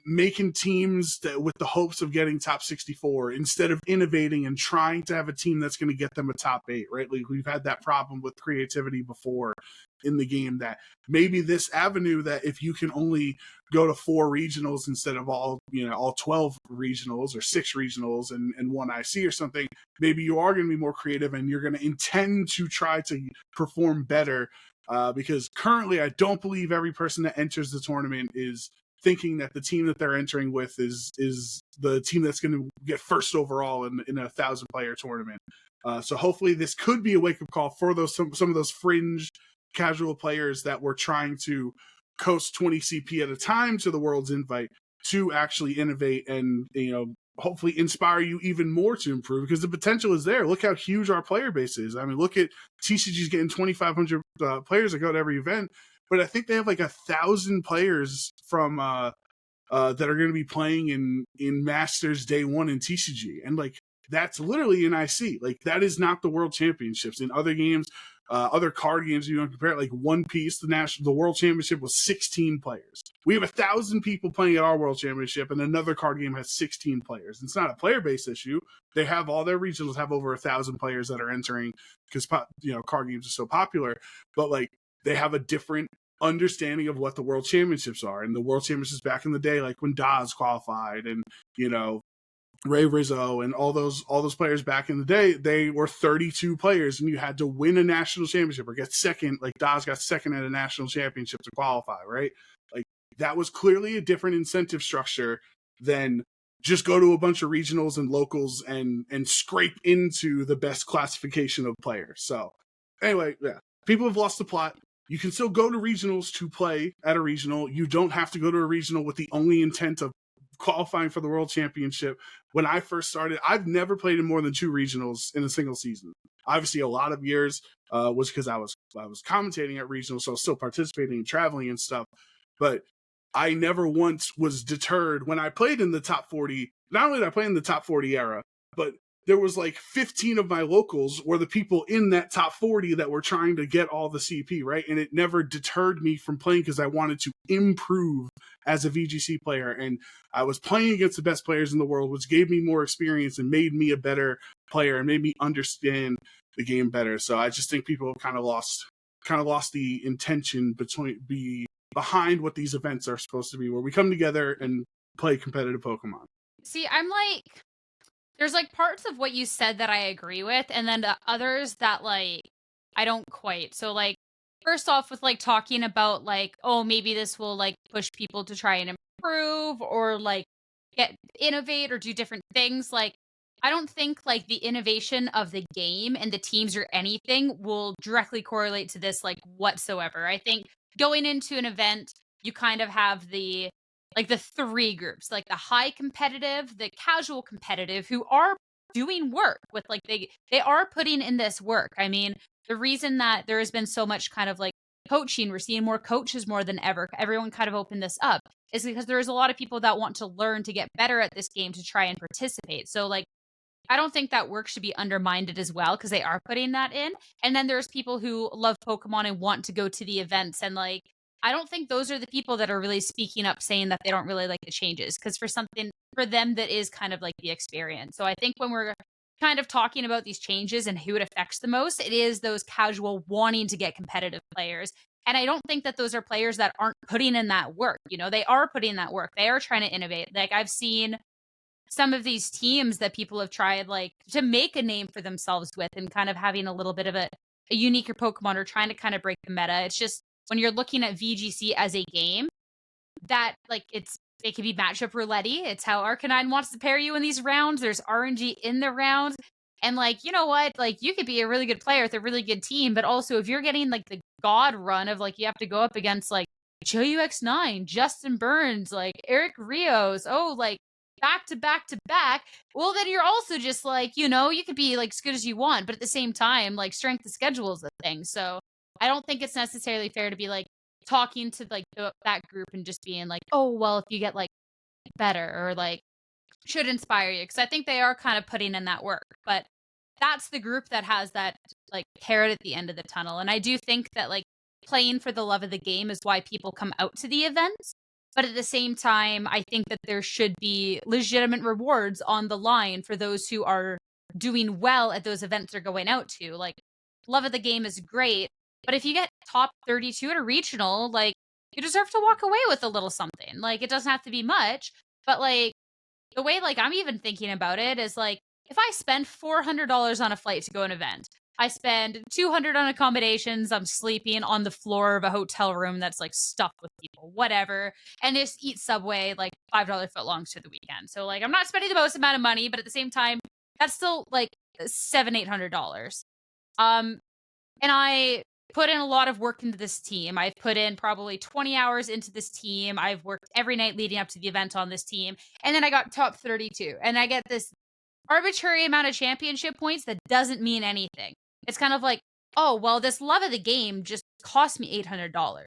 B: making teams with the hopes of getting top 64 instead of innovating and trying to have a team that's going to get them a top 8, right? Like we've had that problem with creativity before in the game, that maybe this avenue that if you can only go to 4 regionals instead of all 12 regionals or 6 regionals and 1 IC or something, maybe you are going to be more creative and you're going to intend to try to perform better, because currently I don't believe every person that enters the tournament is thinking that the team that they're entering with is the team that's going to get first overall in a 1,000-player tournament. So hopefully this could be a wake-up call for some of those fringe casual players that were trying to coast 20 CP at a time to the World's invite to actually innovate and hopefully inspire you even more to improve, because the potential is there. Look how huge our player base is. I mean, look at TCG's getting 2,500 players that go to every event. But I think they have like 1,000 players from that are going to be playing in Masters Day 1 in TCG, and like that's literally an IC. Like that is not the World Championships. In other games, other card games, you don't compare it. Like One Piece, the World Championship was 16 players. We have 1,000 people playing at our World Championship, and another card game has 16 players. It's not a player base issue. They have all their regionals have over 1,000 players that are entering because card games are so popular, but like they have a different understanding of what the World Championships are. And the World Championships back in the day, like when Daz qualified and Ray Rizzo and all those players back in the day, they were 32 players and you had to win a national championship or get second. Like Daz got second at a national championship to qualify, right? Like that was clearly a different incentive structure than just go to a bunch of regionals and locals and scrape into the best classification of players. So anyway, yeah, people have lost the plot. You can still go to regionals to play at a regional. You don't have to go to a regional with the only intent of qualifying for the World Championship. When I first started, I've never played in more than 2 regionals in a single season. Obviously, a lot of years was because I was commentating at regionals, so I was still participating and traveling and stuff. But I never once was deterred when I played in the top 40. Not only did I play in the top 40 era, but there was like 15 of my locals were the people in that top 40 that were trying to get all the CP, right? And it never deterred me from playing because I wanted to improve as a VGC player. And I was playing against the best players in the world, which gave me more experience and made me a better player and made me understand the game better. So I just think people have kind of lost the intention behind what these events are supposed to be, where we come together and play competitive Pokemon.
A: See, I'm like, there's like parts of what you said that I agree with, and then the others that like I don't quite. So like, first off, with like talking about like, oh, maybe this will like push people to try and improve or like innovate or do different things. Like, I don't think like the innovation of the game and the teams or anything will directly correlate to this like whatsoever. I think going into an event, you kind of have the 3 groups, like the high competitive, the casual competitive, who are doing work with like they are putting in this work. I mean, the reason that there has been so much kind of like coaching, we're seeing more coaches more than ever. Everyone kind of opened this up is because there's a lot of people that want to learn to get better at this game to try and participate. So like, I don't think that work should be undermined as well because they are putting that in. And then there's people who love Pokemon and want to go to the events, and like, I don't think those are the people that are really speaking up saying that they don't really like the changes, because for them that is kind of like the experience. So I think when we're kind of talking about these changes and who it affects the most, it is those casual wanting to get competitive players. And I don't think that those are players that aren't putting in that work. You know, they are putting in that work. They are trying to innovate. Like, I've seen some of these teams that people have tried like to make a name for themselves with, and kind of having a little bit of a uniquer Pokemon or trying to kind of break the meta. It's just, when you're looking at VGC as a game, that like it can be matchup roulette. It's how Arcanine wants to pair you in these rounds. There's RNG in the rounds. And like, you know what? Like, you could be a really good player with a really good team, but also if you're getting like the god run of like, you have to go up against like JUX9, Justin Burns, like Eric Rios, like back to back to back, well, then you're also just like, you know, you could be like as good as you want, but at the same time, like, strength of schedule is a thing. So I don't think it's necessarily fair to be like talking to like that group and just being like, oh, well, if you get like better or like should inspire you, because I think they are kind of putting in that work. But that's the group that has that like carrot at the end of the tunnel. And I do think that like playing for the love of the game is why people come out to the events. But at the same time, I think that there should be legitimate rewards on the line for those who are doing well at those events they're going out to. Like, love of the game is great, but if you get top 32 at a regional, like, you deserve to walk away with a little something. Like, it doesn't have to be much, but like, the way like I'm even thinking about it is like, if I spend $400 on a flight to go an event, I spend $200 on accommodations, I'm sleeping on the floor of a hotel room that's like stuffed with people, whatever, and just eat Subway like $5 footlongs for the weekend. So like, I'm not spending the most amount of money, but at the same time, that's still like $700-800. And I put in a lot of work into this team. I've put in probably 20 hours into this team. I've worked every night leading up to the event on this team. And then I got top 32. And I get this arbitrary amount of championship points that doesn't mean anything. It's kind of like, oh, well, this love of the game just cost me $800.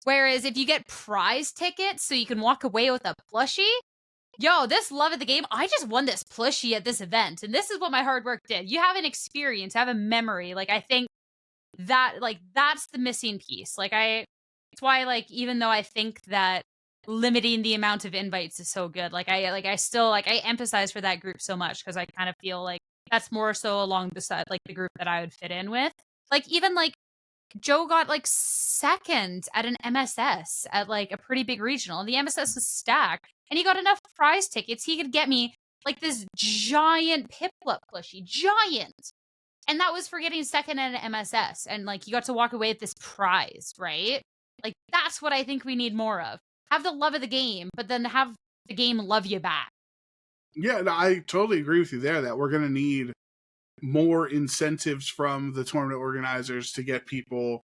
A: Whereas if you get prize tickets so you can walk away with a plushie, yo, this love of the game, I just won this plushie at this event. And this is what my hard work did. You have an experience, have a memory. Like, I think that, like, that's the missing piece. Like, it's why, like, even though I think that limiting the amount of invites is so good, I still empathize for that group so much, because I kind of feel like that's more so along the side, like, the group that I would fit in with. Like, even like Joe got like second at an MSS at like a pretty big regional, and the MSS was stacked, and he got enough prize tickets he could get me like this giant Piplup plushie, giant. And that was for getting second at an MSS. And like, you got to walk away with this prize, right? Like, that's what I think we need more of. Have the love of the game, but then have the game love you back.
B: Yeah, no, I totally agree with you there that we're going to need more incentives from the tournament organizers to get people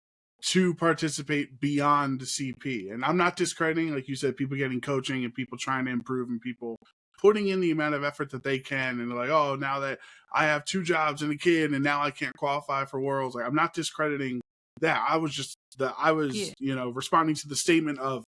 B: to participate beyond CP. And I'm not discrediting, like you said, people getting coaching and people trying to improve and people putting in the amount of effort that they can. And they're like, oh, now that I have 2 jobs and a kid and now I can't qualify for Worlds. Like, I'm not discrediting that. I was responding to the statement of,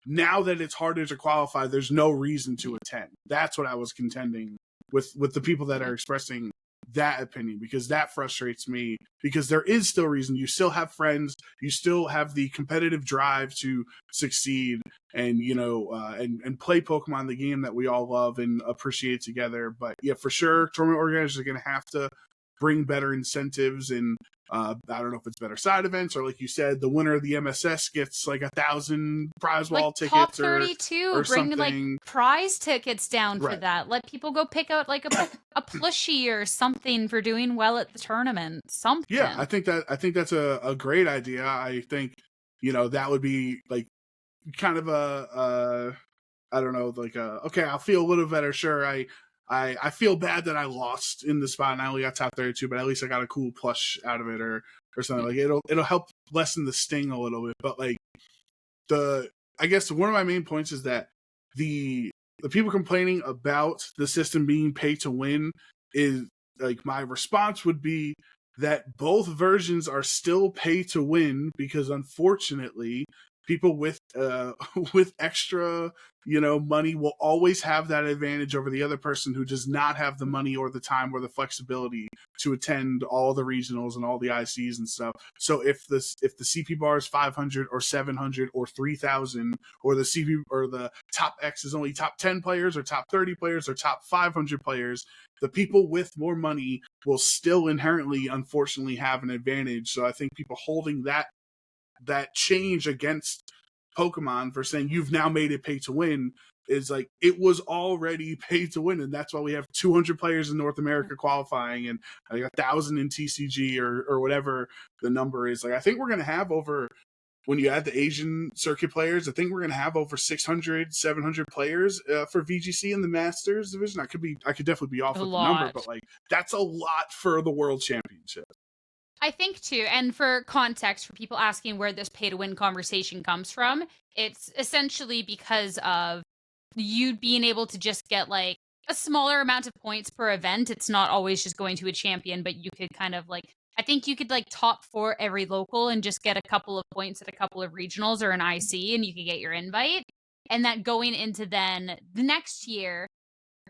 B: now that it's harder to qualify, there's no reason to attend. That's what I was contending with the people that are expressing that opinion, because that frustrates me, because there is still reason. You still have friends, you still have the competitive drive to succeed and, and play Pokemon, the game that we all love and appreciate together. But yeah, for sure, tournament organizers are going to have to bring better incentives, and I don't know if it's better side events, or like you said, the winner of the MSS gets like 1,000 prize wall tickets,
A: top 32,
B: or
A: bring
B: something.
A: Like prize tickets down for
B: Right.
A: that. Let people go pick out like a plushie or something for doing well at the tournament. Something.
B: Yeah, I think that's a great idea. I think that would be like kind of I don't know, like okay, I'll feel a little better. Sure, I feel bad that I lost in the spot and I only got top 32, but at least I got a cool plush out of it or something. Like it'll help lessen the sting a little bit. But like I guess one of my main points is that the people complaining about the system being pay to win is like, my response would be that both versions are still pay to win, because unfortunately people with extra money will always have that advantage over the other person who does not have the money or the time or the flexibility to attend all the regionals and all the ICs and stuff. So if the CP bar is 500 or 700 or 3,000, or the CP or the top X is only top 10 players or top 30 players or top 500 players, the people with more money will still inherently, unfortunately, have an advantage. So I think people holding that change against Pokemon for saying you've now made it pay to win is like, it was already pay to win, and that's why we have 200 players in North America qualifying and like 1,000 in TCG or whatever the number is. Like, I think we're going to have over, when you add the Asian circuit players, I think we're going to have over 600, 700 players for VGC in the Masters division. I could definitely be off with the number, but like, that's a lot for the World Championship.
A: I think too, and for context, for people asking where this pay-to-win conversation comes from, it's essentially because of you being able to just get like a smaller amount of points per event. It's not always just going to a champion, but you could kind of like, I think you could like top 4 every local and just get a couple of points at a couple of regionals or an IC, and you could get your invite. And that going into then the next year,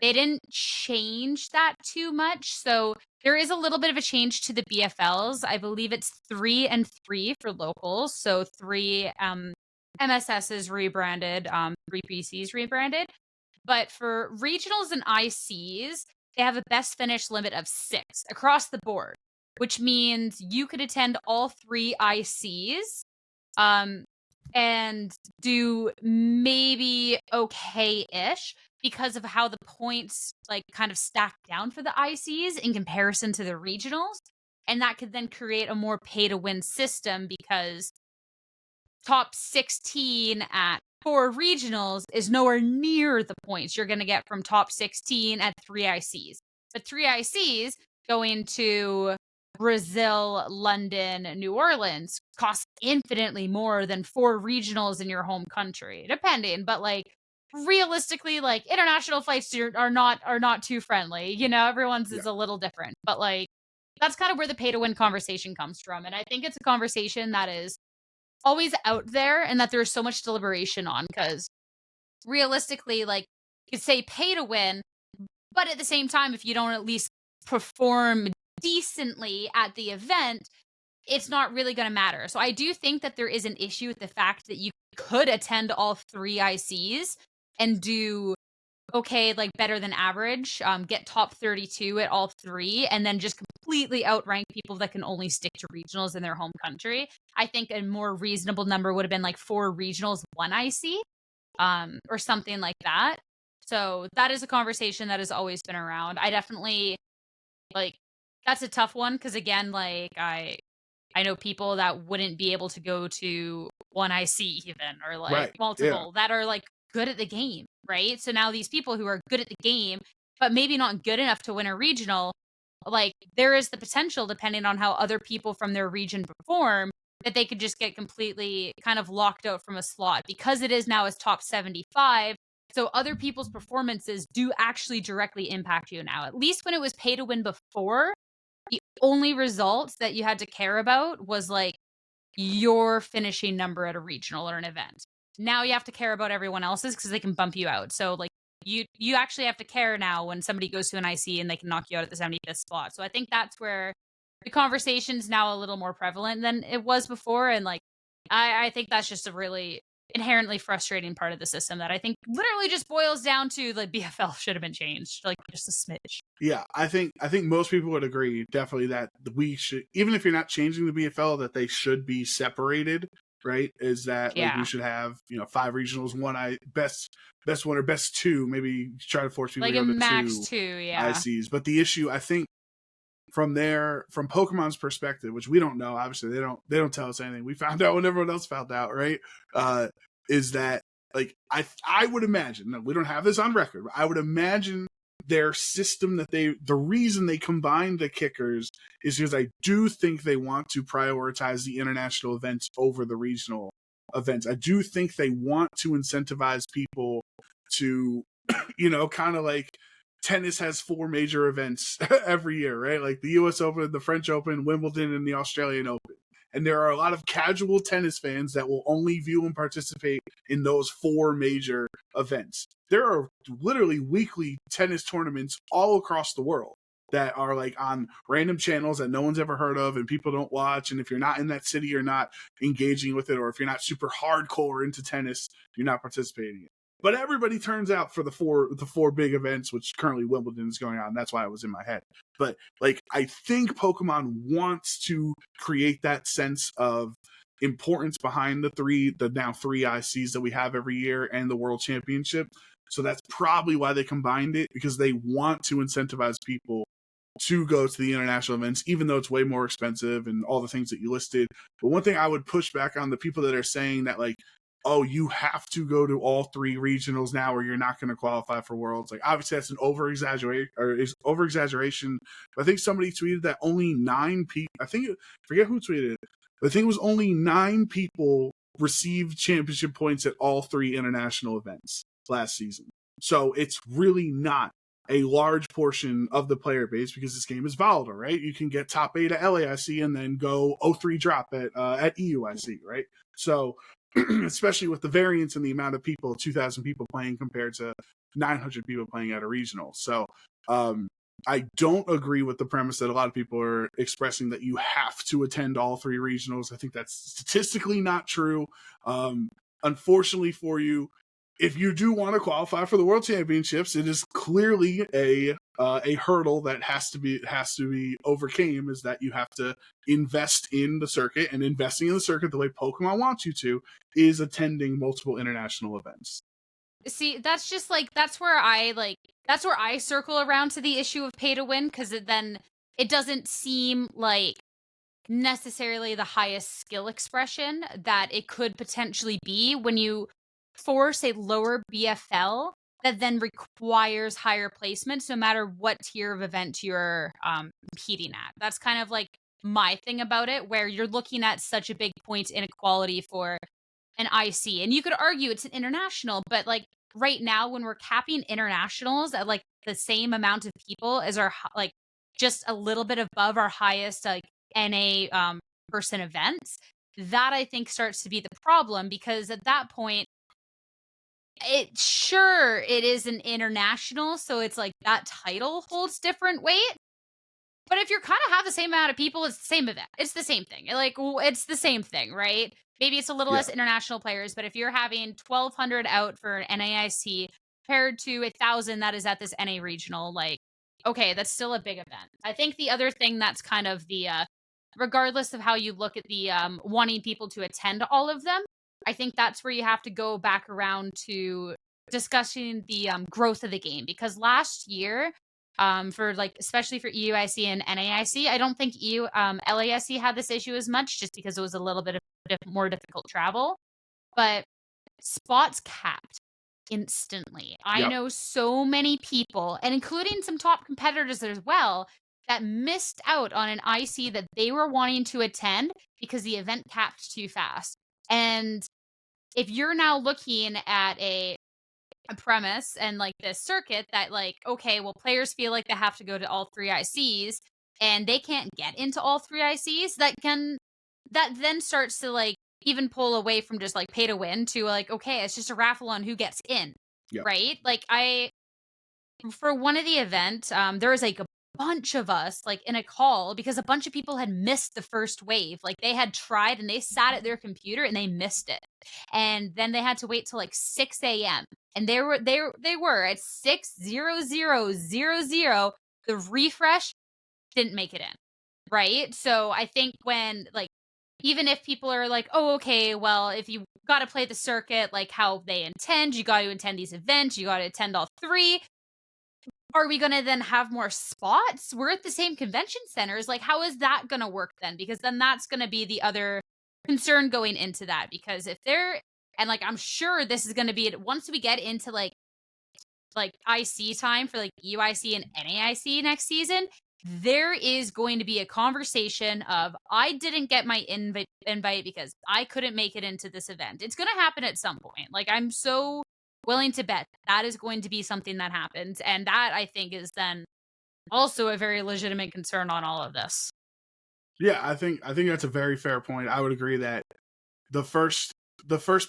A: they didn't change that too much. So there is a little bit of a change to the BFLs. I believe it's 3 and 3 for locals. So 3 MSSs rebranded, 3 PCs rebranded. But for regionals and ICs, they have a best finish limit of 6 across the board, which means you could attend all 3 ICs and do maybe okay-ish, because of how the points like kind of stack down for the ICs in comparison to the regionals. And that could then create a more pay to win system, because top 16 at 4 regionals is nowhere near the points you're going to get from top 16 at 3 ICs. But 3 ICs going to Brazil, London, New Orleans costs infinitely more than 4 regionals in your home country, depending. But like, realistically, like, international flights are not too friendly. Everyone's is a little different. But like, that's kind of where the pay to win conversation comes from. And I think it's a conversation that is always out there and that there's so much deliberation on, because realistically, like, you could say pay to win, but at the same time, if you don't at least perform decently at the event, it's not really going to matter. So I do think that there is an issue with the fact that you could attend all 3 ICs and do okay, like better than average, get top 32 at all 3, and then just completely outrank people that can only stick to regionals in their home country. I think a more reasonable number would have been like 4 regionals, 1 IC, or something like that. So that is a conversation that has always been around. I definitely, like, that's a tough one, because again, like, I know people that wouldn't be able to go to 1 IC even, or like multiple that are like good at the game, right? So now these people who are good at the game but maybe not good enough to win a regional, like there is the potential, depending on how other people from their region perform, that they could just get completely kind of locked out from a slot because it is now as top 75. So other people's performances do actually directly impact you now. At least when it was pay to win before, the only results that you had to care about was like your finishing number at a regional or an event. Now you have to care about everyone else's because they can bump you out. So like you actually have to care now when somebody goes to an IC and they can knock you out at the 75th spot. So I think that's where the conversation's now a little more prevalent than it was before. And like I think that's just a really inherently frustrating part of the system that I think literally just boils down to like BFL should have been changed, like just a smidge.
B: Yeah, I think most people would agree definitely that we should, even if you're not changing the BFL, that they should be separated, right? Is that like we should have 5 regionals, one best one or best 2, maybe try to force people
A: like
B: to
A: a
B: go to
A: max
B: 2
A: yeah.
B: ICs. But the issue, I think, from Pokemon's perspective, which we don't know, obviously they don't tell us anything. We found out when everyone else found out, right? Is that like I would imagine, no, we don't have this on record, but I would imagine their system that the reason they combined the kickers is because I do think they want to prioritize the international events over the regional events. I do think they want to incentivize people to, kind of like tennis has 4 major events every year, right? Like the US Open, the French Open, Wimbledon, and the Australian Open. And there are a lot of casual tennis fans that will only view and participate in those 4 major events. There are literally weekly tennis tournaments all across the world that are like on random channels that no one's ever heard of and people don't watch. And if you're not in that city, you're not engaging with it. Or if you're not super hardcore into tennis, you're not participating in it. But everybody turns out for the four big events, which currently Wimbledon is going on. That's why it was in my head. But like, I think Pokemon wants to create that sense of importance behind the now 3 ICs that we have every year and the World Championship. So that's probably why they combined it, because they want to incentivize people to go to the international events, even though it's way more expensive and all the things that you listed. But one thing I would push back on the people that are saying that like, oh, you have to go to all 3 regionals now or you're not going to qualify for Worlds. Like, obviously that's an over-exaggeration. But I think somebody tweeted that only 9 people, forget who tweeted it, but I think it was only 9 people received championship points at all 3 international events last season. So it's really not a large portion of the player base because this game is volatile, right? You can get top 8 at LAIC and then go 0-3 drop at EUIC, right? So especially with the variance in the amount of people, 2,000 people playing compared to 900 people playing at a regional. So I don't agree with the premise that a lot of people are expressing that you have to attend all 3 regionals. I think that's statistically not true. Unfortunately for you, if you do want to qualify for the World Championships, it is clearly a hurdle that has to be overcame, is that you have to invest in the circuit, and investing in the circuit the way Pokemon wants you to is attending multiple international events.
A: See, that's where I circle around to the issue of pay to win, because it doesn't seem like necessarily the highest skill expression that it could potentially be when you force a lower BFL that then requires higher placements no matter what tier of event you're competing at. That's kind of like my thing about it, where you're looking at such a big point inequality for an IC. And you could argue it's an international, but like right now when we're capping internationals at like the same amount of people as our like just a little bit above our highest like NA person events, that I think starts to be the problem, because at that point it is an international, so it's like that title holds different weight. But if you're kind of have the same amount of people, it's the same event. It's the same thing. Like, it's the same thing, right? Maybe it's a little less international players, but if you're having 1,200 out for an NAIC compared to 1,000 that is at this NA regional, like, okay, that's still a big event. I think the other thing that's kind of the, regardless of how you look at the wanting people to attend all of them, I think that's where you have to go back around to discussing the growth of the game. Because last year, for like, especially for EUIC and NAIC, I don't think LASC had this issue as much, just because it was a little bit of more difficult travel. But spots capped. instantly. I
B: Yep.
A: know so many people, and including some top competitors as well, that missed out on an IC that they were wanting to attend because the event capped too fast. And if you're now looking at a premise and like this circuit that like, okay, well, players feel like they have to go to all 3 ICs and they can't get into all 3 ICs, that then starts to like even pull away from just like pay to win to like, okay, it's just a raffle on who gets in.
B: Yep.
A: Right? Like for one of the events, there was like a bunch of us like in a call because a bunch of people had missed the first wave. Like they had tried and they sat at their computer and they missed it. And then they had to wait till like 6 a.m. And they were at 6:00:00. The refresh didn't make it in. Right? So I think when like even if people are like, oh, okay, well, if you got to play the circuit like how they intend, you got to attend these events, you got to attend all 3. Are we going to then have more spots? We're at the same convention centers. Like, how is that going to work then? Because then that's going to be the other concern going into that. Because if they're, and like, I'm sure this is going to be, once we get into like IC time for like UIC and NAIC next season, there is going to be a conversation of, I didn't get my invite because I couldn't make it into this event. It's going to happen at some point. Like, I'm so willing to bet that is going to be something that happens. And that I think is then also a very legitimate concern on all of this.
B: Yeah, I think that's a very fair point. I would agree that the first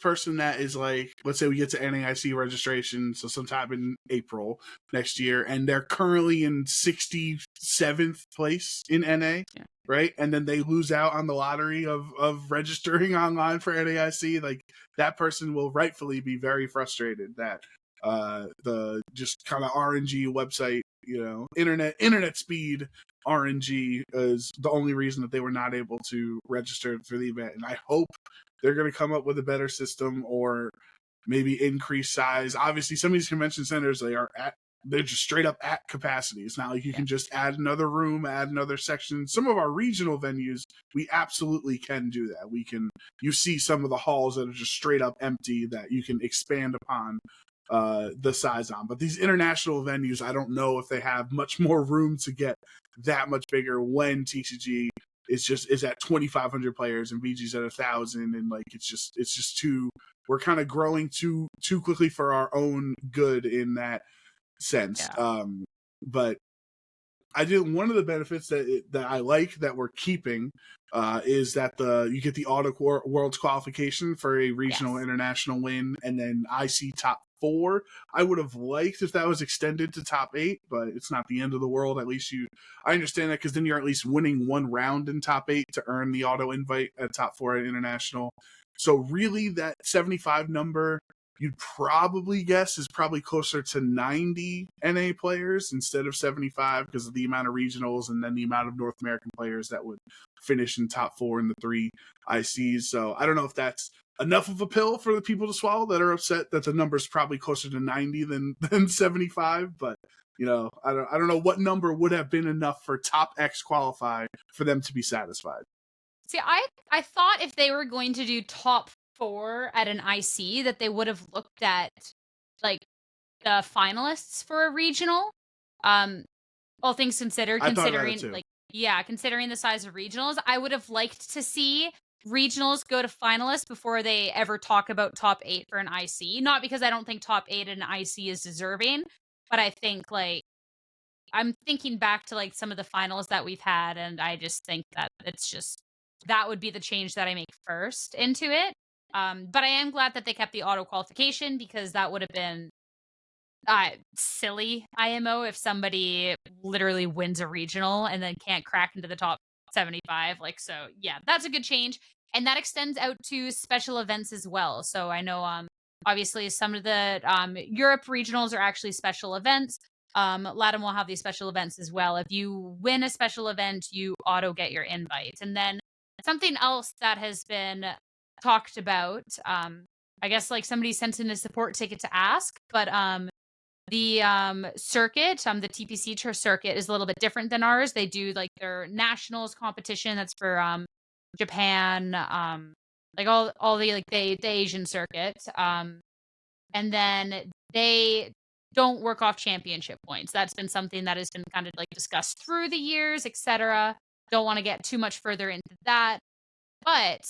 B: person that is like, let's say we get to NAIC registration, so sometime in April next year, and they're currently in 67th place in NA,
A: yeah.
B: Right? And then they lose out on the lottery of registering online for NAIC, like that person will rightfully be very frustrated that the just kind of RNG website, internet speed RNG is the only reason that they were not able to register for the event. And I hope they're going to come up with a better system or maybe increase size. Obviously, some of these convention centers, they're just straight up at capacity. It's not like you can just add another room, add another section. Some of our regional venues, we absolutely can do that. You see some of the halls that are just straight up empty that you can expand upon the size on. But these international venues, I don't know if they have much more room to get that much bigger when TCG is at 2,500 players and VG's at 1,000, and like it's just too. We're kind of growing too quickly for our own good in that sense.
A: Yeah.
B: But one of the benefits that I like that we're keeping is that you get the auto worlds qualification for a regional international win, and then IC top 4. I would have liked if that was extended to top 8, but it's not the end of the world. At least I understand that, because then you're at least winning one round in top 8 to earn the auto invite at top 4 at international. So really that 75 number, you'd probably guess is probably closer to 90 NA players instead of 75, because of the amount of regionals and then the amount of North American players that would finish in top 4 in the 3 ICs. So I don't know if that's enough of a pill for the people to swallow that are upset that the number is probably closer to 90 than 75. But I don't know what number would have been enough for top X qualify for them to be satisfied.
A: See, I thought if they were going to do top 4 at an IC that they would have looked at like the finalists for a regional. All things considered, considering the size of regionals, I would have liked to see regionals go to finalists before they ever talk about top 8 for an IC. Not because I don't think top 8 at an IC is deserving, but I think like I'm thinking back to like some of the finals that we've had, and I just think that that would be the change that I make first into it. But I am glad that they kept the auto qualification, because that would have been silly IMO if somebody literally wins a regional and then can't crack into the top 75. Like, so yeah, that's a good change. And that extends out to special events as well. So I know obviously some of the Europe regionals are actually special events. LATAM will have these special events as well. If you win a special event, you auto get your invite. And then something else that has been talked about, I guess like somebody sent in a support ticket to ask, but the circuit, the TPC Tour circuit is a little bit different than ours. They do like their nationals competition that's for Japan, like all the like the Asian circuit. and then they don't work off championship points. That's been something that has been kind of like discussed through the years, etc. Don't want to get too much further into that. But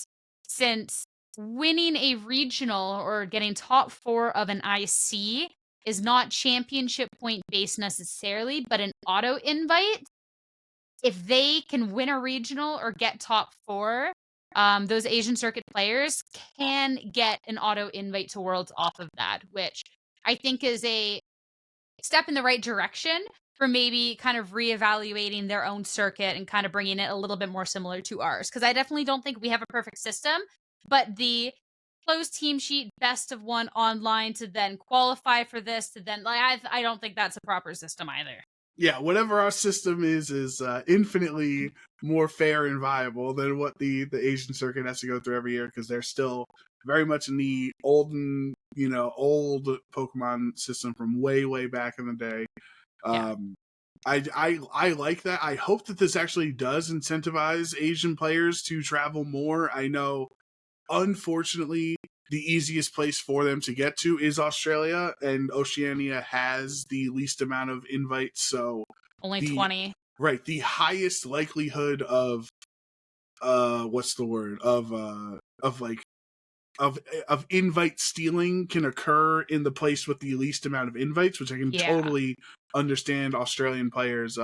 A: since winning a regional or getting top 4 of an IC is not championship point based necessarily, but an auto invite, if they can win a regional or get top 4, those Asian circuit players can get an auto invite to Worlds off of that, which I think is a step in the right direction for maybe kind of reevaluating their own circuit and kind of bringing it a little bit more similar to ours. Because I definitely don't think we have a perfect system, but the closed team sheet, best of 1 online to then qualify for this, to then, like, I don't think that's a proper system either.
B: Yeah, whatever our system is infinitely more fair and viable than what the Asian circuit has to go through every year, because they're still very much in the old Pokemon system from way back in the day.
A: Yeah.
B: I like that. I hope that this actually does incentivize Asian players to travel more. I know, unfortunately, the easiest place for them to get to is Australia, and Oceania has the least amount of invites, so
A: only 20.
B: Right, the highest likelihood of of invite stealing can occur in the place with the least amount of invites, which I can totally understand Australian players'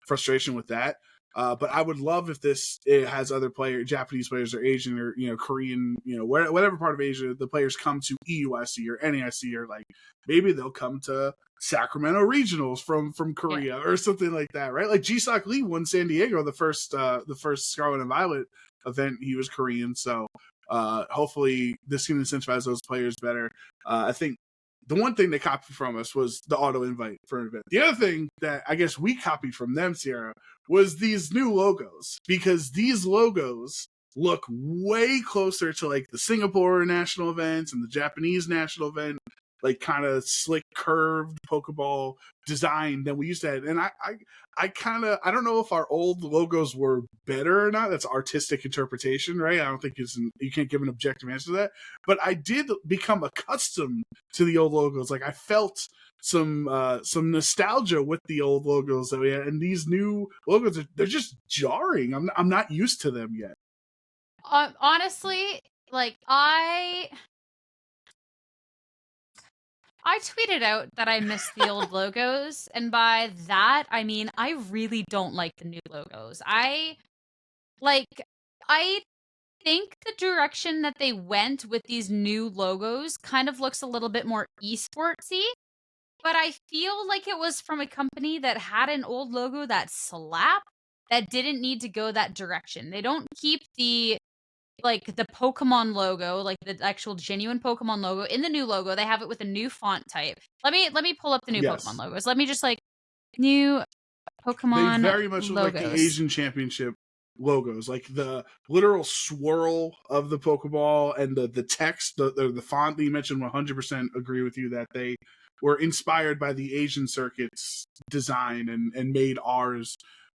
B: frustration with that. But I would love if it has other Japanese players or Asian or Korean, whatever part of Asia the players come to EUIC or NAIC, or like maybe they'll come to Sacramento regionals from Korea or something like that, right? Like Jiseok Lee won San Diego the first Scarlet and Violet event. He was Korean, so hopefully this can incentivize those players better. I think the one thing they copied from us was the auto invite for an event. The other thing that I guess we copied from them, Sierra, was these new logos, because these logos look way closer to like the Singapore national events and the Japanese national event, like kind of slick curved Pokeball design than we used to have. And I don't know if our old logos were better or not. That's artistic interpretation, right? I don't think you can't give an objective answer to that. But I did become accustomed to the old logos. Like I felt some nostalgia with the old logos that we had, and these new logos they're just jarring. I'm not used to them yet.
A: Honestly, like I tweeted out that I miss the old logos, and by that I mean I really don't like the new logos. I think the direction that they went with these new logos kind of looks a little bit more esportsy, but I feel like it was from a company that had an old logo that slapped, that didn't need to go that direction. They don't keep the Pokemon logo, like the actual genuine Pokemon logo in the new logo. They have it with a new font type. Let me pull up the new Pokemon logos. Let me just new Pokemon.
B: They very much look like the Asian Championship logos, like the literal swirl of the Pokeball and the text, the font that you mentioned. 100% agree with you that they were inspired by the Asian circuit's design and made ours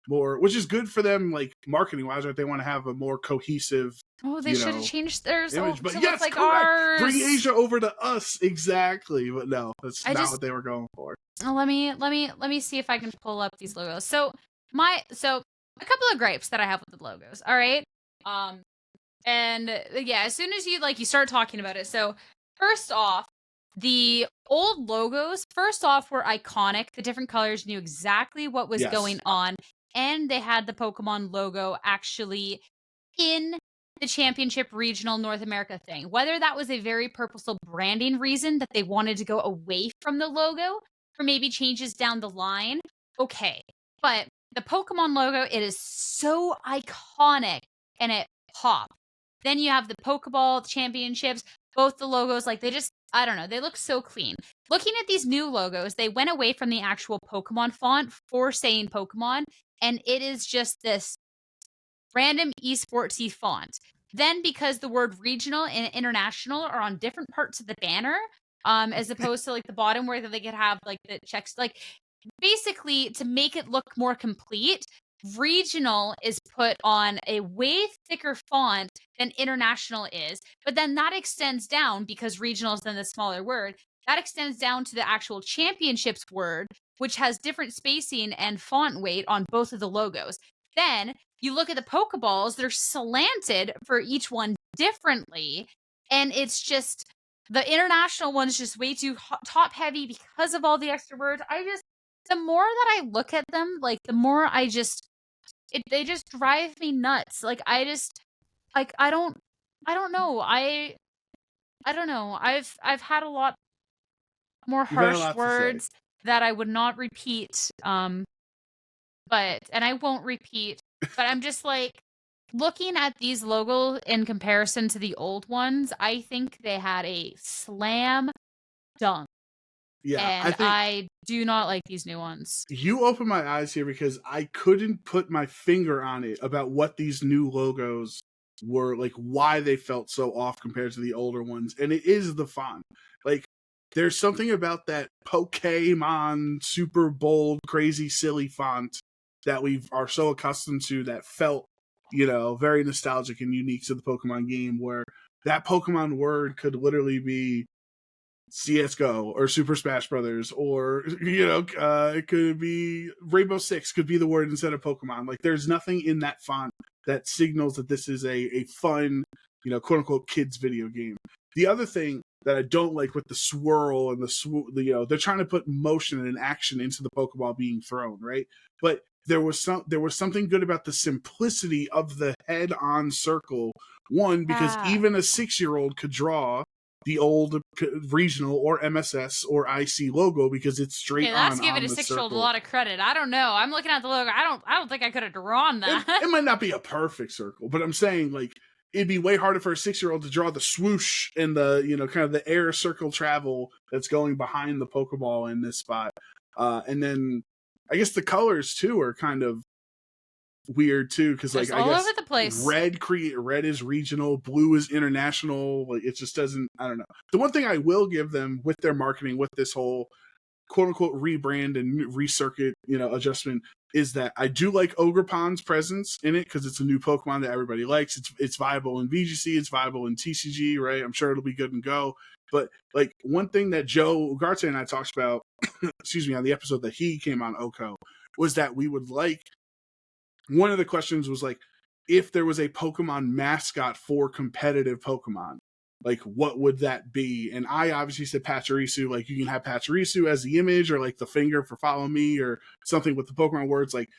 B: more, which is good for them, like marketing wise, right? They want to have a more cohesive.
A: Oh, they should have changed theirs
B: image, but
A: to
B: yes,
A: look like
B: correct.
A: ours.
B: Bring Asia over to us, exactly. But no, that's not what they were going for.
A: Let me see if I can pull up these logos. So a couple of gripes that I have with the logos. All right, and yeah, as soon as you start talking about it. So first off, the old logos were iconic. The different colors knew exactly what was going on. And they had the Pokemon logo actually in the championship regional North America thing. Whether that was a very purposeful branding reason that they wanted to go away from the logo for maybe changes down the line, okay. But the Pokemon logo, it is so iconic and it popped. Then you have the Pokeball championships, both the logos, I don't know, they look so clean. Looking at these new logos, they went away from the actual Pokemon font for saying Pokemon, and it is just this random esportsy font. Then because the word regional and international are on different parts of the banner, as opposed to the bottom where they could have the checks, basically to make it look more complete, regional is put on a way thicker font than international is, but then that extends down because regional is then the smaller word. that extends down to the actual championships word, which has different spacing and font weight on both of the logos. Then you look at the Pokeballs, they're slanted for each one differently. And it's just, the international one's just way too top heavy because of all the extra words. The more that I look at them, like, the more they just drive me nuts. Like, I don't know. I don't know. I've had a lot more harsh words that I would not repeat. And I won't repeat, but I'm just like, looking at these logos in comparison to the old ones, I think they had a slam dunk.
B: Yeah,
A: and I do not like these new ones.
B: You opened my eyes here because I couldn't put my finger on it about what these new logos were, like why they felt so off compared to the older ones. And it is the font. Like, there's something about that Pokemon super bold, crazy, silly font that we are so accustomed to that felt, very nostalgic and unique to the Pokemon game, where that Pokemon word could literally be CSGO or Super Smash Brothers, or it could be Rainbow Six could be the word instead of Pokemon. Like, there's nothing in that font that signals that this is a fun, quote unquote kids video game. The other thing that I don't like with the swirl and they're trying to put motion and action into the Pokeball being thrown, right? But there was something good about the simplicity of the head-on circle. One, because even a 6-year-old could draw the old regional or MSS or IC logo because it's straight on.
A: That's giving a 6-year-old a lot of credit. I don't know. I'm looking at the logo. I don't think I could have drawn that.
B: It might not be a perfect circle, but I'm saying, like, it'd be way harder for a 6-year-old to draw the swoosh and the, kind of the air circle travel that's going behind the Pokeball in this spot. And then I guess the colors too are kind of weird too, because like,
A: all
B: I guess
A: over the place.
B: Red is regional, blue is international. Like, it just doesn't, I don't know. The one thing I will give them with their marketing, with this whole quote unquote rebrand and recircuit, adjustment, is that I do like Ogerpon's presence in it because it's a new Pokemon that everybody likes. It's viable in VGC, it's viable in TCG, right? I'm sure it'll be good and go. But like, one thing that Joe Ugarte and I talked about, excuse me, on the episode that he came on OHKO, was that we would like, one of the questions was like, if there was a Pokemon mascot for competitive Pokemon, like, what would that be? And I obviously said Pachirisu. Like, you can have Pachirisu as the image, or like the finger for follow me, or something with the Pokemon words, like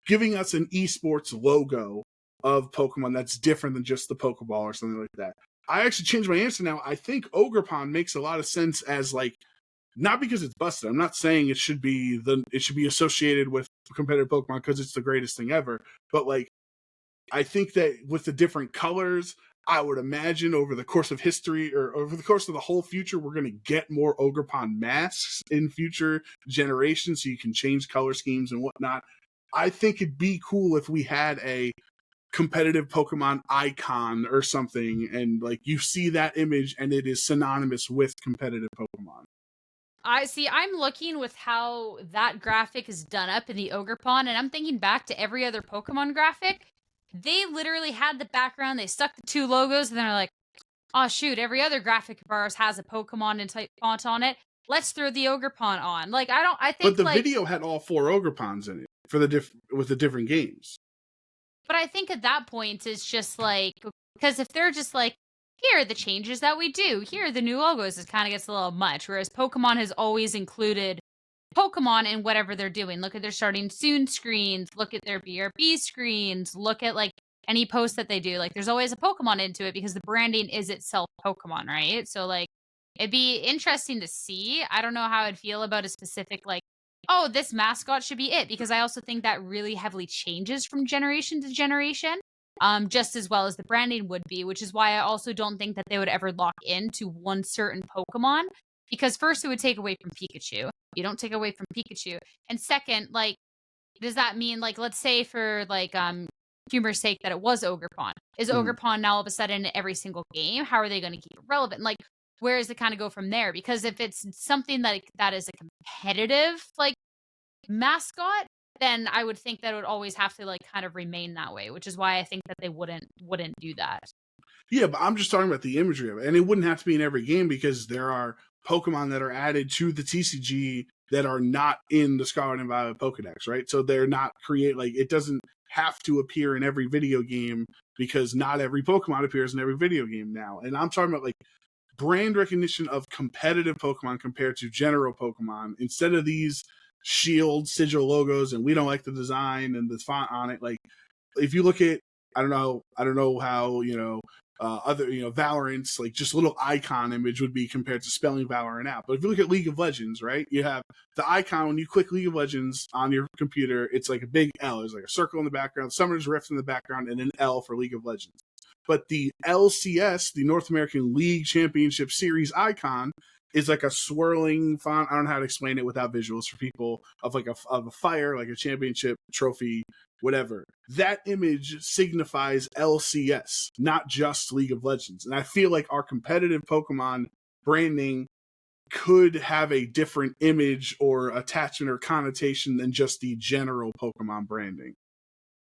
B: giving us an esports logo of Pokemon that's different than just the Pokeball or something like that. I actually changed my answer now. I think Ogerpon makes a lot of sense as, like, not because it's busted. I'm not saying it should be associated with competitive Pokemon because it's the greatest thing ever. But like, I think that with the different colors, I would imagine over the course of history, or over the course of the whole future, we're going to get more Ogerpon masks in future generations, so you can change color schemes and whatnot. I think it'd be cool if we had a competitive Pokemon icon or something, and like, you see that image and it is synonymous with competitive Pokemon.
A: I'm looking with how that graphic is done up in the Ogerpon, and I'm thinking back to every other Pokemon graphic. They literally had the background, they stuck the two logos, and they're like, oh shoot, every other graphic of ours has a Pokemon and type font on it. Let's throw the Ogerpon on. Like, I think.
B: But the video had all 4 Ogerpons in it for with the different games.
A: But I think at that point, it's just like, because if they're just like, here are the changes that we do, here are the new logos, it kind of gets a little much. Whereas Pokemon has always included Pokemon in whatever they're doing. Look at their starting soon screens, look at their BRB screens, look at like any post that they do. Like, there's always a Pokemon into it because the branding is itself Pokemon, right? So like, it'd be interesting to see. I don't know how I'd feel about a specific, like, oh, this mascot should be it, because I also think that really heavily changes from generation to generation, just as well as the branding would be, which is why I also don't think that they would ever lock into one certain Pokemon, because first, it would take away from Pikachu. You don't take away from Pikachu. And second, like, does that mean, like, let's say for like humor's sake that it was Ogerpon. Is Ogerpon now all of a sudden in every single game? How are they going to keep it relevant? Like, where does it kind of go from there? Because if it's something that is a competitive, like, mascot, then I would think that it would always have to, like, kind of remain that way, which is why I think that they wouldn't do that.
B: Yeah, but I'm just talking about the imagery of it. And it wouldn't have to be in every game, because there are Pokemon that are added to the TCG that are not in the Scarlet and Violet Pokedex, right? So they're not it doesn't have to appear in every video game because not every Pokemon appears in every video game now. And I'm talking about like brand recognition of competitive Pokemon compared to general Pokemon. Instead of these shield sigil logos and we don't like the design and the font on it, like if you look at, I don't know how, other, Valorant's like just little icon image would be compared to spelling Valorant out. But if you look at League of Legends, right, you have the icon when you click League of Legends on your computer, it's like a big L. There's like a circle in the background, Summoner's Rift in the background, and an L for League of Legends. But the LCS, the North American League Championship Series icon, is like a swirling font. I don't know how to explain it without visuals for people of like a fire, like a championship trophy, whatever. That image signifies LCS, not just League of Legends. And I feel like our competitive Pokemon branding could have a different image or attachment or connotation than just the general Pokemon branding.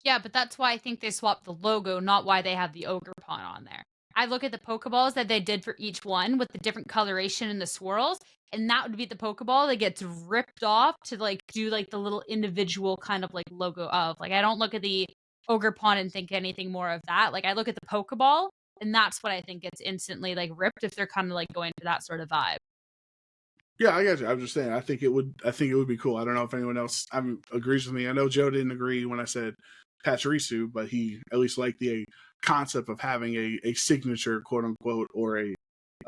A: Yeah, but that's why I think they swapped the logo, not why they have the Ogerpon on there. I look at the Pokeballs that they did for each one with the different coloration and the swirls, and that would be the Pokeball that gets ripped off to like do like the little individual kind of like logo of. Like I don't look at the Ogerpon and think anything more of that. Like I look at the Pokeball, and that's what I think gets instantly like ripped if they're kind of like going for that sort of vibe.
B: Yeah, I got you. I'm just saying. I think it would be cool. I don't know if anyone else agrees with me. I know Joe didn't agree when I said Pachirisu, but he at least liked the concept of having a signature, quote unquote, or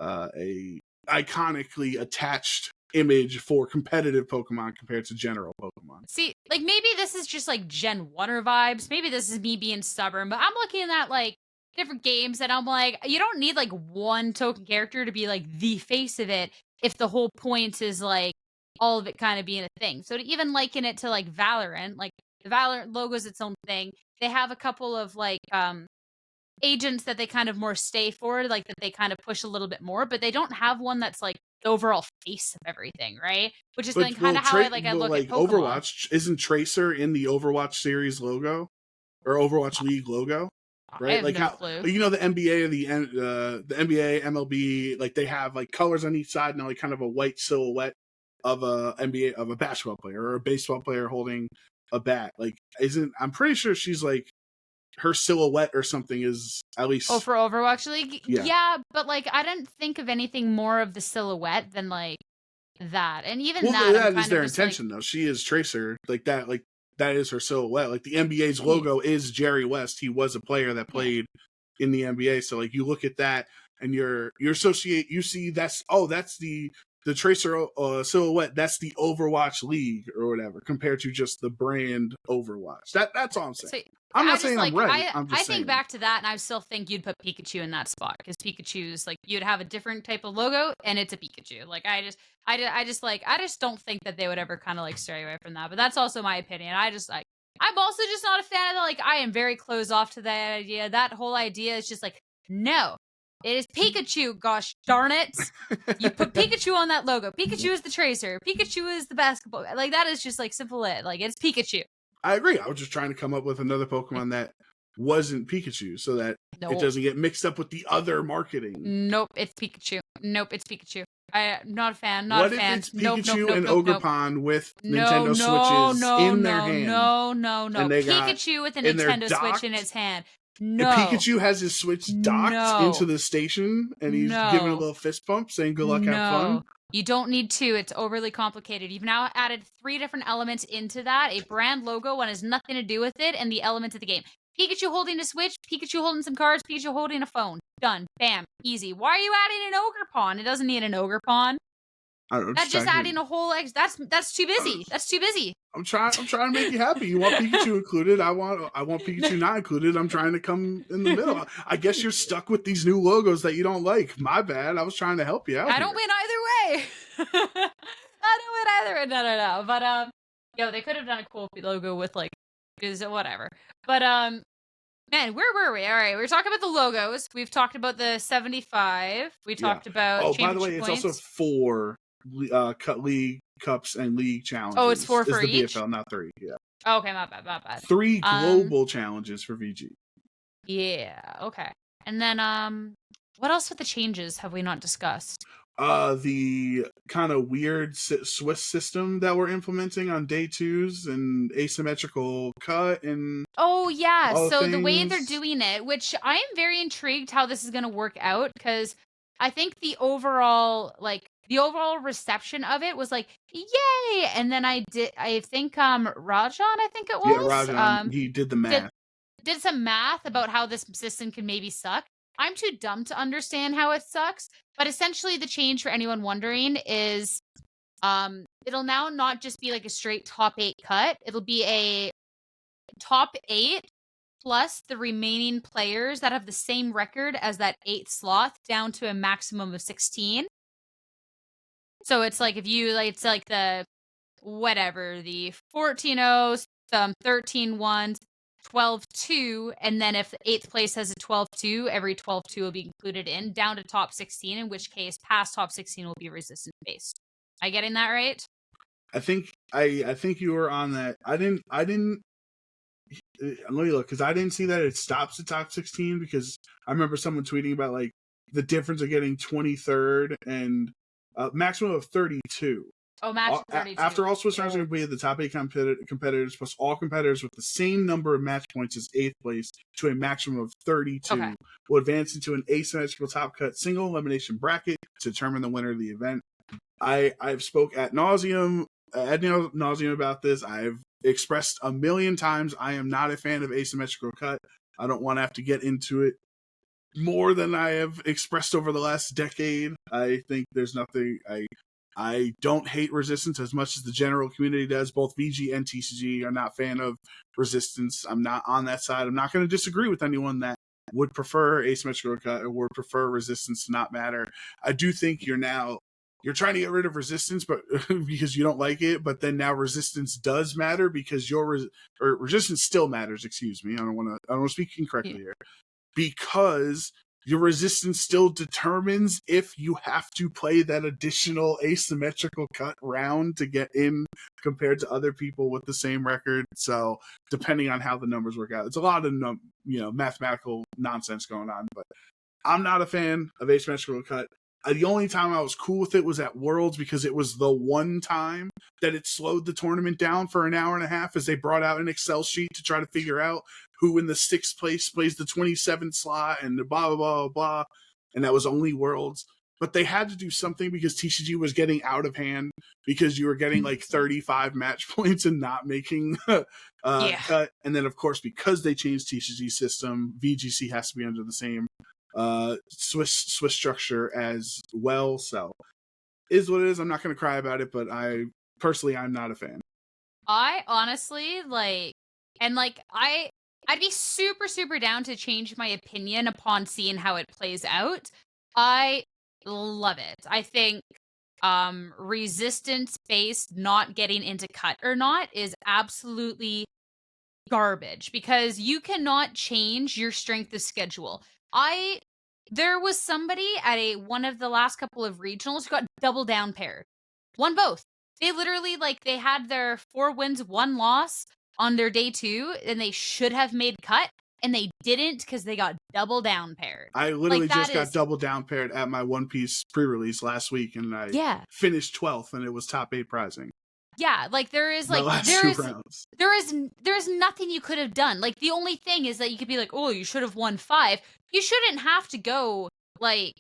B: a iconically attached image for competitive Pokemon compared to general Pokemon.
A: See, like maybe this is just like Gen 1er vibes. Maybe this is me being stubborn, but I'm looking at like different games and I'm like, you don't need like one token character to be like the face of it if the whole point is like all of it kind of being a thing. So to even liken it to like Valorant, like the Valorant logo is its own thing. They have a couple of like agents that they kind of more stay for, like that they kind of push a little bit more, but they don't have one that's like the overall face of everything, right? Which is then kind of how I look at Pokemon.
B: Overwatch, isn't Tracer in the Overwatch series logo or Overwatch League logo? Right,
A: I have
B: like
A: no
B: how
A: clue.
B: the NBA or the NBA, MLB, like they have like colors on each side and like kind of a white silhouette of a basketball player or a baseball player holding a bat. Like, I'm pretty sure she's like her silhouette or something is at least.
A: Oh, for Overwatch League,
B: yeah,
A: but like I didn't think of anything more of the silhouette than like that, and even
B: that is their intention though. She is Tracer, like that, like. That is her silhouette. Like the NBA's logo is Jerry West. He was a player that played in the NBA. So like you look at that and you see that's the Tracer silhouette. That's the Overwatch League or whatever compared to just the brand Overwatch. That's all I'm saying.
A: So,
B: I'm not saying I'm right.
A: I think back to that and I still think you'd put Pikachu in that spot because Pikachu's like you'd have a different type of logo and it's a Pikachu. Like I just don't think that they would ever kind of like stray away from that. But that's also my opinion. I'm also just not a fan of that. Like I am very closed off to that idea. That whole idea is just like, no, it is Pikachu. Gosh darn it. You put Pikachu on that logo. Pikachu is the Tracer. Pikachu is the basketball. Like that is just like simple it. Like it's Pikachu.
B: I agree. I was just trying to come up with another Pokemon that wasn't Pikachu so that it doesn't get mixed up with the other marketing.
A: Nope, it's Pikachu. I'm not a fan. Not a fan.
B: What if it's Pikachu and Ogerpon with Nintendo Switches in their hand?
A: No.
B: And they
A: Pikachu with a Nintendo Switch in his hand. No.
B: And Pikachu has his Switch docked into the station and he's giving a little fist bump saying good luck, have fun.
A: You don't need to. It's overly complicated. You've now added 3 different elements into that. A brand logo, one has nothing to do with it, and the elements of the game. Pikachu holding a Switch, Pikachu holding some cards, Pikachu holding a phone. Done. Bam. Easy. Why are you adding an Ogerpon? It doesn't need an Ogerpon. That's just adding a whole that's too busy. That's too busy.
B: I'm trying to make you happy. You want Pikachu included. I want Pikachu not included. I'm trying to come in the middle. I guess you're stuck with these new logos that you don't like. My bad. I was trying to help you out.
A: I don't win either way. I don't win either way. No. But they could have done a cool logo with like whatever. But man, where were we? All right, we were talking about the logos. We've talked about the 75. We talked about.
B: Oh, by the way, it's also 4 league cups and league challenges.
A: Oh, it's 4 for each.
B: BFL, not 3. Yeah.
A: Okay, my bad.
B: 3 global challenges for VG.
A: Yeah. Okay. And then what else with the changes have we not discussed?
B: the kind of weird Swiss system that we're implementing on day 2s and asymmetrical cut and
A: Oh yeah,
B: all
A: so the way they're
B: things.
A: doing it, which I am very intrigued how this is going to work out, because I think the overall reception of it was like yay, and then I think Rajan, I think it
B: Yeah,
A: was,
B: Rajan, he did the math.
A: did some math about how this system can maybe suck. I'm too dumb to understand how it sucks, but essentially the change, for anyone wondering, is it'll now not just be like a straight top 8 cut. It'll be a top 8 plus the remaining players that have the same record as that 8th slot, down to a maximum of 16. So it's like, if you like, it's like the 14-0s, some 13-1s, 12-2, and then if the 8th place has a 12-2, every 12-2 will be included in, down to top 16, in which case past top 16 will be resistance based. Am I getting that right?
B: I think you were on that. I didn't let me look, because I didn't see that it stops at top 16, because I remember someone tweeting about like the difference of getting 23rd and maximum of 32.
A: Oh, match 32.
B: After all Swiss rounds are completed, the top 8 competitors plus all competitors with the same number of match points as 8th place to a maximum of 32 will advance into an asymmetrical top cut single elimination bracket to determine the winner of the event. I've spoke ad nauseum about this. I've expressed a million times I am not a fan of asymmetrical cut. I don't want to have to get into it more than I have expressed over the last decade. I think there's nothing. I don't hate resistance as much as the general community does. Both VG and TCG are not fan of resistance. I'm not on that side. I'm not going to disagree with anyone that would prefer asymmetrical cut or would prefer resistance to not matter. I do think you're trying to get rid of resistance, but because you don't like it, but then now resistance does matter because resistance still matters. Excuse me. I don't want to speak incorrectly here, because your resistance still determines if you have to play that additional asymmetrical cut round to get in compared to other people with the same record. So depending on how the numbers work out, it's a lot of mathematical nonsense going on. But I'm not a fan of asymmetrical cut. The only time I was cool with it was at Worlds, because it was the one time that it slowed the tournament down for an hour and a half as they brought out an Excel sheet to try to figure out who in the 6th place plays the 27th slot and blah, blah, blah, blah. And that was only Worlds. But they had to do something because TCG was getting out of hand, because you were getting like 35 match points and not making cut. And then, of course, because they changed TCG system, VGC has to be under the same Swiss structure as well. So is what it is. I'm not going to cry about it, but I'm not a fan.
A: I honestly I'd be super, super down to change my opinion upon seeing how it plays out. I love it. I think resistance based not getting into cut or not is absolutely garbage, because you cannot change your strength of schedule. There was somebody at one of the last couple of regionals who got double down paired. Won both. They literally, they had their 4 wins, 1 loss on their day 2, and they should have made cut, and they didn't because they got double down paired.
B: I literally just got double down paired at my One Piece pre-release last week, and I finished 12th, and it was top 8 prizing.
A: Yeah, there is there is nothing you could have done. The only thing is that you could be like, oh, you should have won 5. You shouldn't have to go I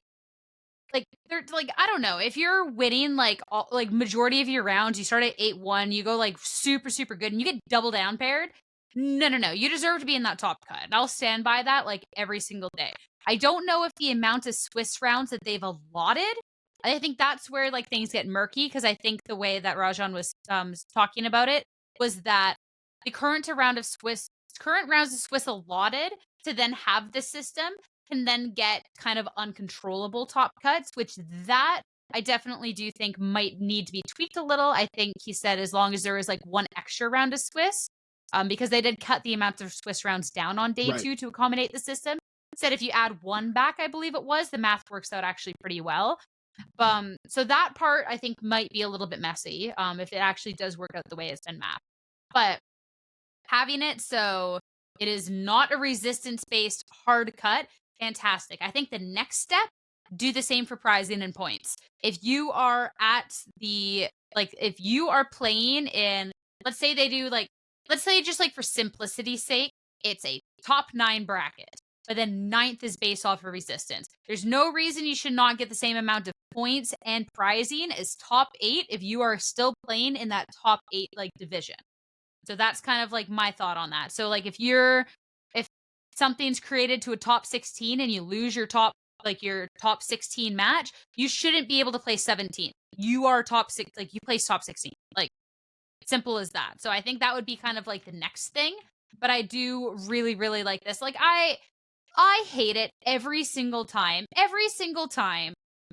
A: don't know, if you're winning majority of your rounds, you start at 8-1, you go super, super good, and you get double down paired. No, you deserve to be in that top cut. And I'll stand by that every single day. I don't know if the amount of Swiss rounds that they've allotted, I think that's where things get murky, because I think the way that Rajan was talking about it was that the current rounds of Swiss allotted to then have this system can then get kind of uncontrollable top cuts, which that I definitely do think might need to be tweaked a little. I think he said as long as there is 1 extra round of Swiss, because they did cut the amount of Swiss rounds down on day 2 to accommodate the system. Said if you add 1 back, I believe it was, the math works out actually pretty well. So that part I think might be a little bit messy if it actually does work out the way it's been mapped. But having it so it is not a resistance-based hard cut, fantastic. I think the next step do the same for prizing and points. If you are at the, like, if you are playing in, let's say they do, like, let's say just like for simplicity's sake, it's a top 9 bracket, but then 9th is based off of resistance. There's no reason you should not get the same amount of points and prizing as top 8 if you are still playing in that top 8 like division. So that's kind of like my thought on that. So like if something's created to a top 16 and you lose your top 16 match, you shouldn't be able to play 17. You are top 6, like you place top 16. Like, simple as that. So I think that would be kind of like the next thing. But I do really, really like this. Like I hate it every single time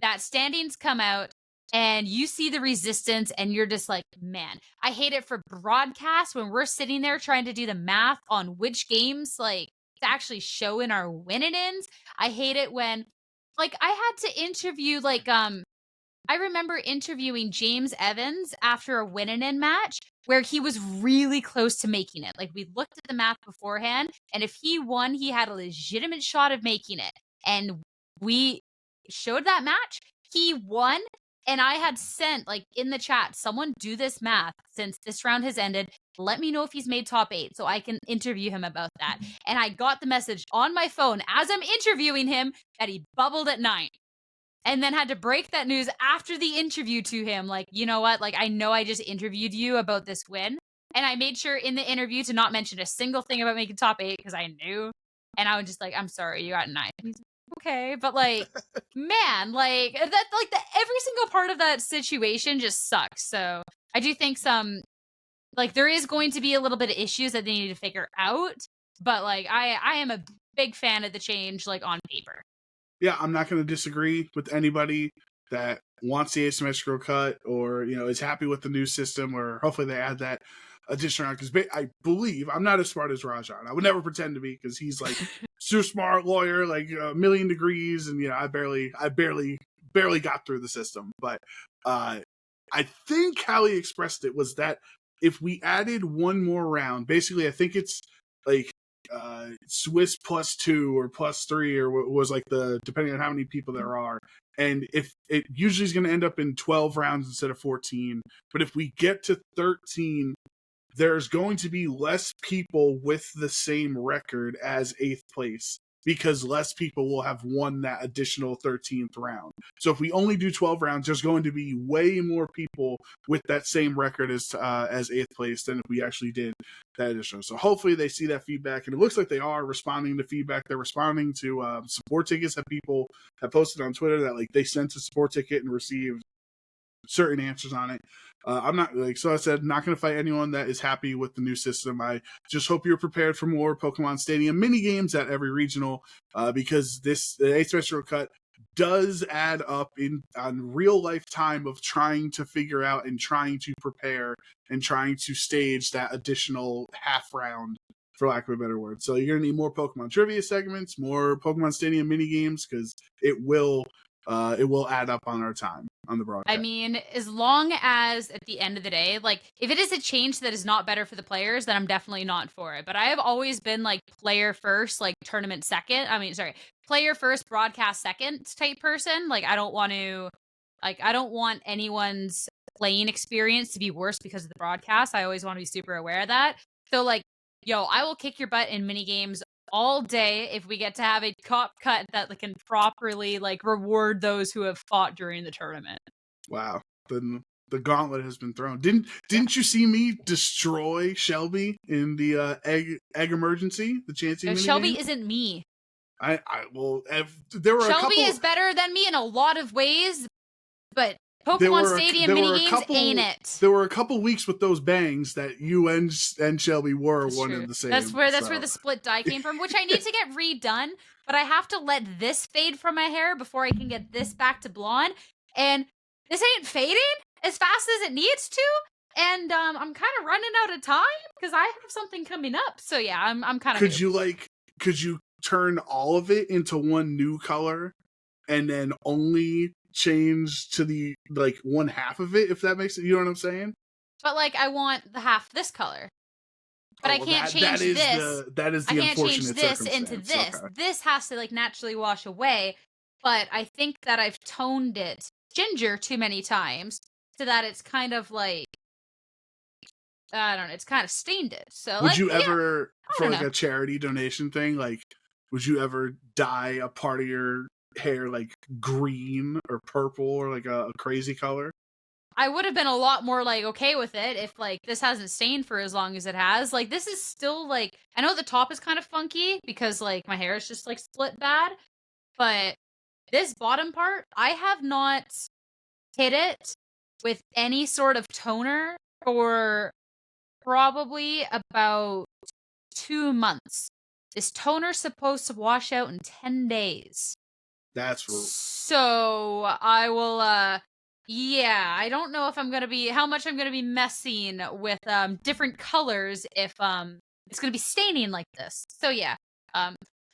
A: that standings come out and you see the resistance and you're just like, man, I hate it for broadcast when we're sitting there trying to do the math on which games like to actually show in our win-and-ins. I hate it when, like, I had to interview, like, I remember interviewing James Evans after a win-and-in match where he was really close to making it. Like, we looked at the math beforehand, and if he won, he had a legitimate shot of making it. And we showed that match. He won, and I had sent, like, in the chat, someone do this math since this round has ended. Let me know if he's made top 8 so I can interview him about that. And I got the message on my phone as I'm interviewing him that he bubbled at 9. And then had to break that news after the interview to him. Like, you know what? Like, I know I just interviewed you about this win. And I made sure in the interview to not mention a single thing about making top 8 because I knew. And I was just like, I'm sorry, you got 9. He's like, okay. But like, man, like that, like every single part of that situation just sucks. So I do think there is going to be a little bit of issues that they need to figure out. But like, I am a big fan of the change, like on paper.
B: Yeah, I'm not going to disagree with anybody that wants the asymmetrical cut or, you know, is happy with the new system, or hopefully they add that additional round. Because I believe, I'm not as smart as Rajan. I would never pretend to be because he's like super smart lawyer, like a million degrees. And, you know, I barely got through the system. But I think how he expressed it was that if we added one more round, basically, I think it's like Swiss +2 or +3 or what was like the, depending on how many people there are. And if it usually is going to end up in 12 rounds instead of 14. But if we get to 13, there's going to be less people with the same record as 8th place because less people will have won that additional 13th round. So if we only do 12 rounds, there's going to be way more people with that same record as 8th place than if we actually did that additional. So hopefully they see that feedback, and it looks like they are responding to feedback. They're responding to support tickets that people have posted on Twitter that like they sent a support ticket and received certain answers on it. I'm not, like, so I said, not going to fight anyone that is happy with the new system. I just hope you're prepared for more Pokemon Stadium mini games at every regional, because the asymmetrical cut does add up on real life time of trying to figure out and trying to prepare and trying to stage that additional half round, for lack of a better word. So you're going to need more Pokemon trivia segments, more Pokemon Stadium mini games, because it will add up on our time on the broadcast.
A: I mean, as long as at the end of the day, like if it is a change that is not better for the players, then I'm definitely not for it. But I have always been like player first, like tournament second. Player first, broadcast second type person. Like I don't want anyone's playing experience to be worse because of the broadcast. I always want to be super aware of that. So like, I will kick your butt in mini games all day if we get to have a top cut that can properly like reward those who have fought during the tournament.
B: Wow, the gauntlet has been thrown. Didn't you see me destroy Shelby in the egg emergency? The Chansey
A: Shelby
B: game?
A: Isn't me.
B: There were
A: Shelby is better than me in a lot of ways, but Pokemon Stadium minigames ain't it.
B: There were a couple weeks with those bangs that you and Shelby were one and the same.
A: That's where the split dye came from, which I need to get redone, but I have to let this fade from my hair before I can get this back to blonde. And this ain't fading as fast as it needs to. And I'm kind of running out of time because I have something coming up. So yeah, I'm kind of.
B: Could you turn all of it into one new color and then only change to the like one half of it, if that makes it, you know what I'm saying?
A: But like I want the half this color. But I can't change this.
B: That is the
A: I can't change
B: unfortunate
A: this into this.
B: Okay.
A: This has to like naturally wash away. but I think that I've toned it ginger too many times so that it's kind of like, I don't know, it's kind of stained it. So
B: Would
A: like,
B: you
A: yeah,
B: ever, for
A: don't
B: like
A: know.
B: a charity donation thing, like, would you ever dye a part of your hair like green or purple or like a crazy color?
A: I would have been a lot more like okay with it if like this hasn't stained for as long as it has. Like this is still like, I know the top is kind of funky because like my hair is just like split bad, but this bottom part, I have not hit it with any sort of toner for probably about 2 months. This toner's supposed to wash out in 10 days.
B: That's
A: So I will yeah, I don't know if I'm gonna be how much I'm gonna be messing with different colors if it's gonna be staining like this. So yeah.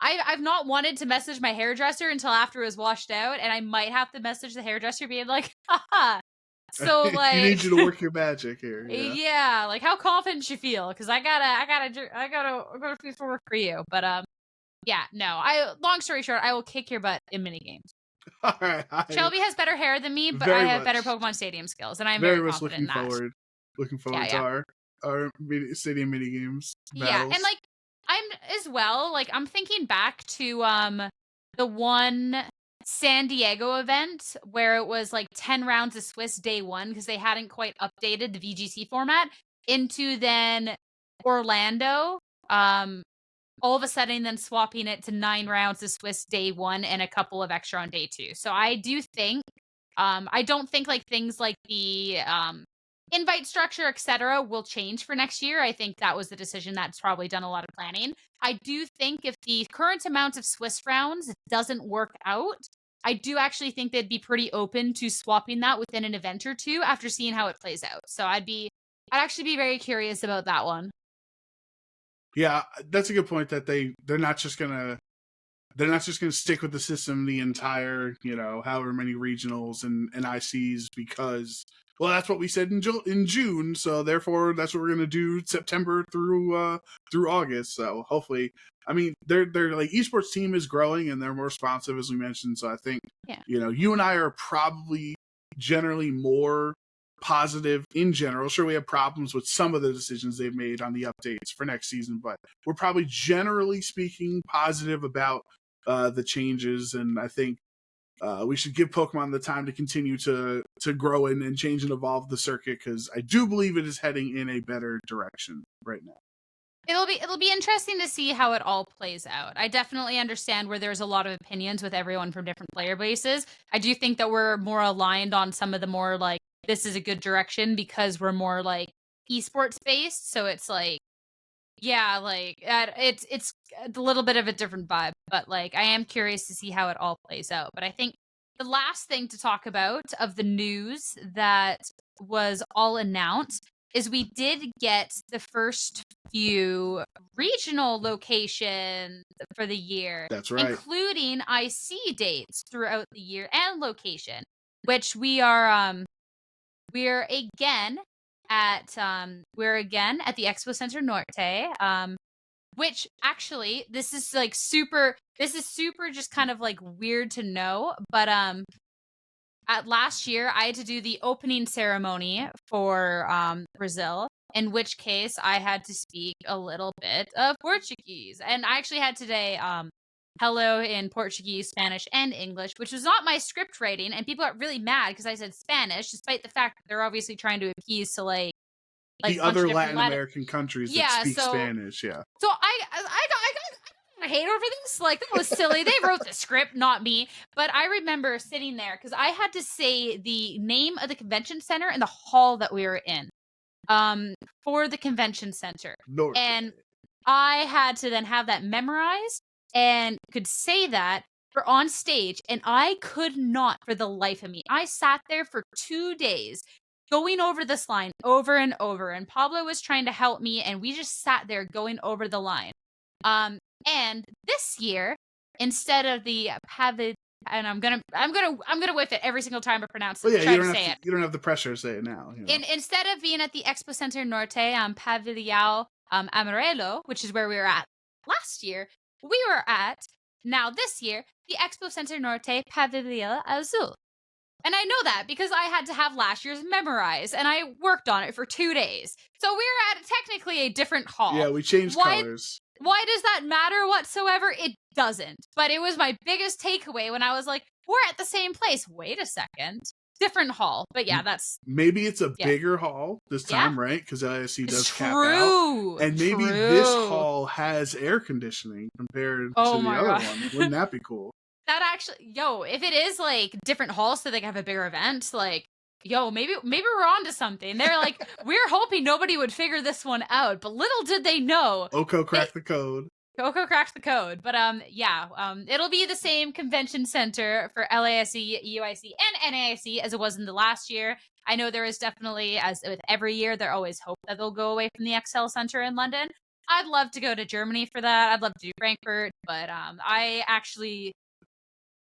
A: I've not wanted to message my hairdresser until after it was washed out, and I might have to message the hairdresser being like, haha. So like
B: you need you to work your magic here. Yeah.
A: yeah, like how confident you feel? Because I gotta do some work for you. But yeah, no. Long story short, I will kick your butt in mini games.
B: All right.
A: Shelby has better hair than me, but
B: Very
A: I have better
B: much.
A: Pokemon Stadium skills, and I'm
B: very
A: very
B: much
A: confident
B: looking
A: in that.
B: looking forward
A: Yeah.
B: to our stadium mini games.
A: Yeah, and like I'm as well. Like I'm thinking back to the one San Diego event where it was like 10 rounds of Swiss day one because they hadn't quite updated the VGC format into then Orlando. All of a sudden then swapping it to 9 rounds of Swiss day one and a couple of extra on day two. So I do think I don't think like things like the invite structure, etc., will change for next year. I think that was the decision that's probably done a lot of planning. I do think if the current amount of Swiss rounds doesn't work out, I do actually think they'd be pretty open to swapping that within an event or two after seeing how it plays out. So I'd actually be very curious about that one.
B: Yeah, that's a good point that they're not just gonna stick with the system the entire, however many regionals and ICs because, well, that's what we said in June. So therefore, that's what we're gonna do September through August. So hopefully, I mean, their like esports team is growing and they're more responsive as we mentioned. So I think, you and I are probably generally more positive in general. Sure, we have problems with some of the decisions they've made on the updates for next season, but we're probably generally speaking positive about the changes, and I think we should give Pokemon the time to continue to grow and change and evolve the circuit because I do believe it is heading in a better direction right now.
A: It'll be interesting to see how it all plays out. I definitely understand where there's a lot of opinions with everyone from different player bases. I do think that we're more aligned on some of the more like this is a good direction because we're more like esports based. So it's like, yeah, like it's a little bit of a different vibe, but like I am curious to see how it all plays out. But I think the last thing to talk about of the news that was all announced is we did get the first few regional locations for the year.
B: That's right.
A: Including IC dates throughout the year and location, which we're again at the Expo Center Norte, which actually this is super just kind of like weird to know, but at last year I had to do the opening ceremony for Brazil, in which case I had to speak a little bit of Portuguese, and I actually had today hello in Portuguese, Spanish, and English, which was not my script writing, and people got really mad because I said Spanish, despite the fact that they're obviously trying to appease to like
B: the other Latin American countries that speak Spanish. Yeah.
A: So I got hate over this. Like, that was silly. They wrote the script, not me. But I remember sitting there because I had to say the name of the convention center and the hall that we were in for the convention center.
B: Norte.
A: And I had to then have that memorized and could say that for on stage. And I could not for the life of me. I sat there for 2 days going over this line over and over. And Pablo was trying to help me. And we just sat there going over the line. And this year, instead of the Pavid, and I'm gonna whiff it every single time I pronounce it.
B: Well, yeah, you don't have the pressure to say it now.
A: Instead of being at the Expo Center Norte, Pavilião Amarelo, which is where we were at last year, we were at now this year the Expo Center Norte Pavilion Azul. And I know that because I had to have last year's memorized, and I worked on it for 2 days. So we're at technically a different hall.
B: Yeah, we changed colors.
A: Why does that matter whatsoever? It doesn't. But it was my biggest takeaway when I was like, we're at the same place. Wait a second. Different hall. But yeah, that's...
B: Maybe it's a bigger hall this time, right? Because LASC does cap out. And maybe this hall has air conditioning compared to the other one. Wouldn't that be cool?
A: That actually, if it is like different halls so they can have a bigger event, like, maybe we're onto something. They're like, we're hoping nobody would figure this one out, but little did they know.
B: OHKO cracked the code.
A: OHKO cracked the code. But it'll be the same convention center for LASC, EUIC, and NAIC as it was in the last year. I know there is definitely, as with every year, there always hope that they'll go away from the XL Center in London. I'd love to go to Germany for that. I'd love to do Frankfurt, but I actually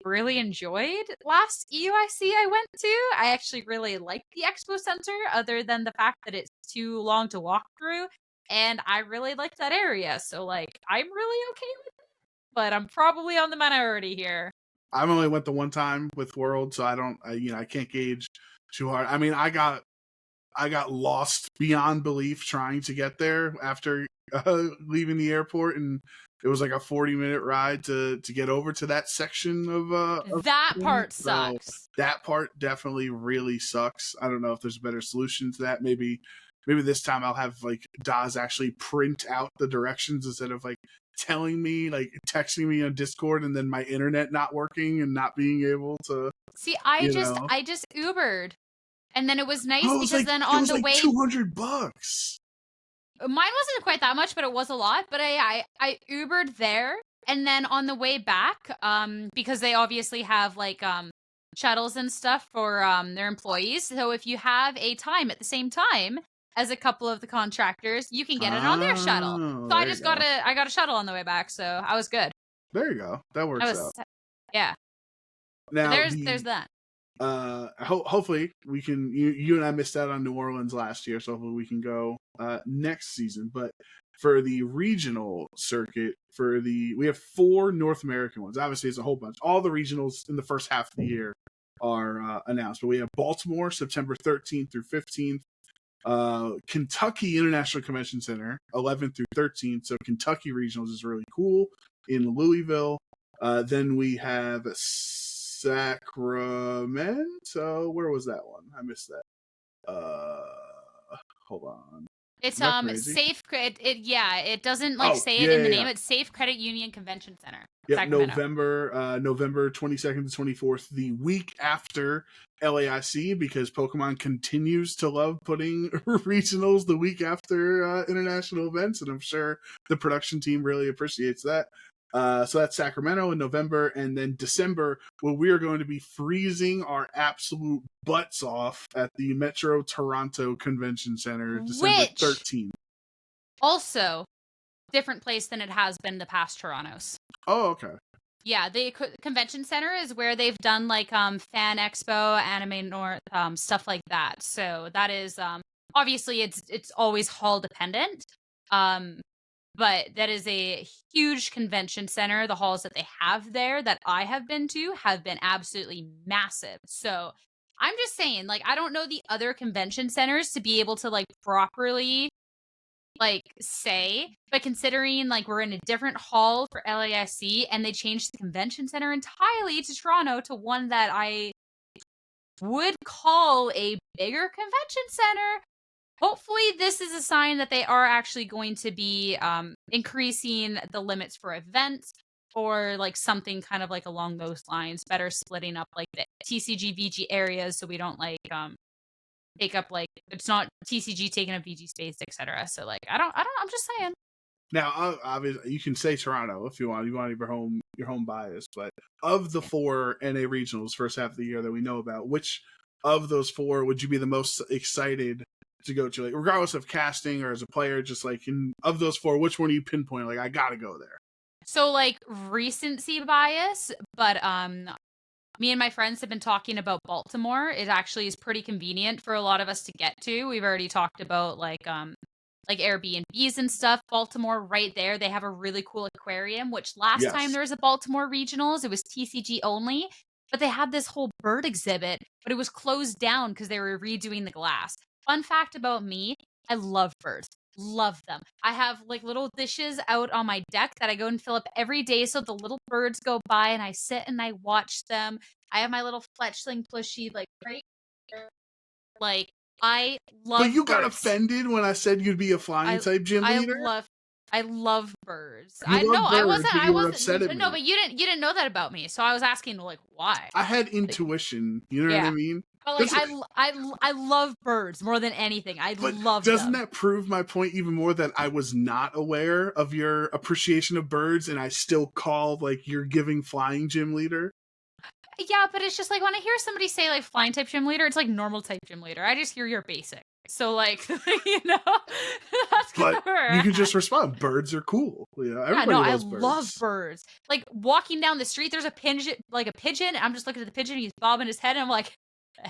A: really enjoyed last EUIC I went to. I actually really liked the Expo Center, other than the fact that it's too long to walk through, and I really liked that area. So, like, I'm really okay with it, but I'm probably on the minority here.
B: I've only went the one time with World, so I can't gauge too hard. I mean, I got lost beyond belief trying to get there after leaving the airport, and it was like a 40-minute ride to get over to that section of
A: that part sucks.
B: That part definitely really sucks. I don't know if there's a better solution to that. Maybe this time I'll have like Daz actually print out the directions instead of like telling me, like texting me on Discord and then my internet not working and not being able to
A: see. I just Ubered, and then it was nice because
B: like,
A: then on the way
B: $200.
A: Mine wasn't quite that much, but it was a lot. But I Ubered there, and then on the way back, because they obviously have like shuttles and stuff for their employees. So if you have a time at the same time as a couple of the contractors, you can get it on their shuttle. So I got a shuttle on the way back, so I was good.
B: There you go. That works out.
A: Yeah.
B: Now
A: there's that.
B: Hopefully we can. You and I missed out on New Orleans last year, so hopefully we can go next season. But for the regional circuit, we have 4 North American ones. Obviously, it's a whole bunch. All the regionals in the first half of the year are announced, but we have Baltimore September 13th through 15th. Kentucky International Convention Center 11th through 13th. So Kentucky regionals is really cool in Louisville. Then we have Sacramento. Where was that one? I missed that. Hold on.
A: It's Safe Credit. It doesn't say it in the name. It's Safe Credit Union Convention Center.
B: Yep, November 22nd to 24th, the week after LAIC, because Pokemon continues to love putting regionals the week after international events, and I'm sure the production team really appreciates that. So that's Sacramento in November, and then December, where we are going to be freezing our absolute butts off at the Metro Toronto Convention Center, December 13th.
A: Also, different place than it has been the past Torontos.
B: Oh, okay.
A: Yeah, the convention center is where they've done like Fan Expo, Anime North, stuff like that. So that is obviously it's always hall dependent. But that is a huge convention center. The halls that they have there that I have been to have been absolutely massive. So I'm just saying, like, I don't know the other convention centers to be able to like properly like say, but considering like we're in a different hall for LASC and they changed the convention center entirely to Toronto to one that I would call a bigger convention center. Hopefully this is a sign that they are actually going to be increasing the limits for events or like something kind of like along those lines, better splitting up like the TCG VG areas so we don't like take up like it's not TCG taking up VG space, etc. So like I don't I'm just saying.
B: Now obviously you can say Toronto if you want your home bias, but of the 4 NA regionals first half of the year that we know about, which of those 4 would you be the most excited to go to, like regardless of casting or as a player, just like of those 4, which one do you pinpoint like I gotta go there?
A: So like recency bias, but me and my friends have been talking about Baltimore. It actually is pretty convenient for a lot of us to get to. We've already talked about like like Airbnbs and stuff. Baltimore right there. They have a really cool aquarium, which last time
B: Yes.
A: there was a Baltimore regionals, it was TCG only, but they had this whole bird exhibit, but it was closed down because they were redoing the glass. Fun fact about me, I love birds. Love them. I have like little dishes out on my deck that I go and fill up every day so the little birds go by and I sit and I watch them. I have my little fletchling plushie like right here. Like I love
B: But you got
A: birds.
B: offended when I said you'd be a flying type gym leader?
A: I love birds.
B: You love birds,
A: I wasn't.
B: but
A: I
B: you were
A: wasn't.
B: upset at
A: No,
B: me.
A: but you didn't know that about me. So I was asking like why.
B: I had intuition. You know what I mean?
A: But like I love birds more than anything. Love them.
B: Doesn't that prove my point even more that I was not aware of your appreciation of birds and I still call like you're giving flying gym leader?
A: Yeah, but it's just like when I hear somebody say like flying type gym leader, it's like normal type gym leader. I just hear you're basic. So like that's
B: But you can just respond. Birds are cool. You know, everybody loves birds.
A: I love birds. Like walking down the street, there's a pigeon. And I'm just looking at the pigeon. He's bobbing his head, and I'm like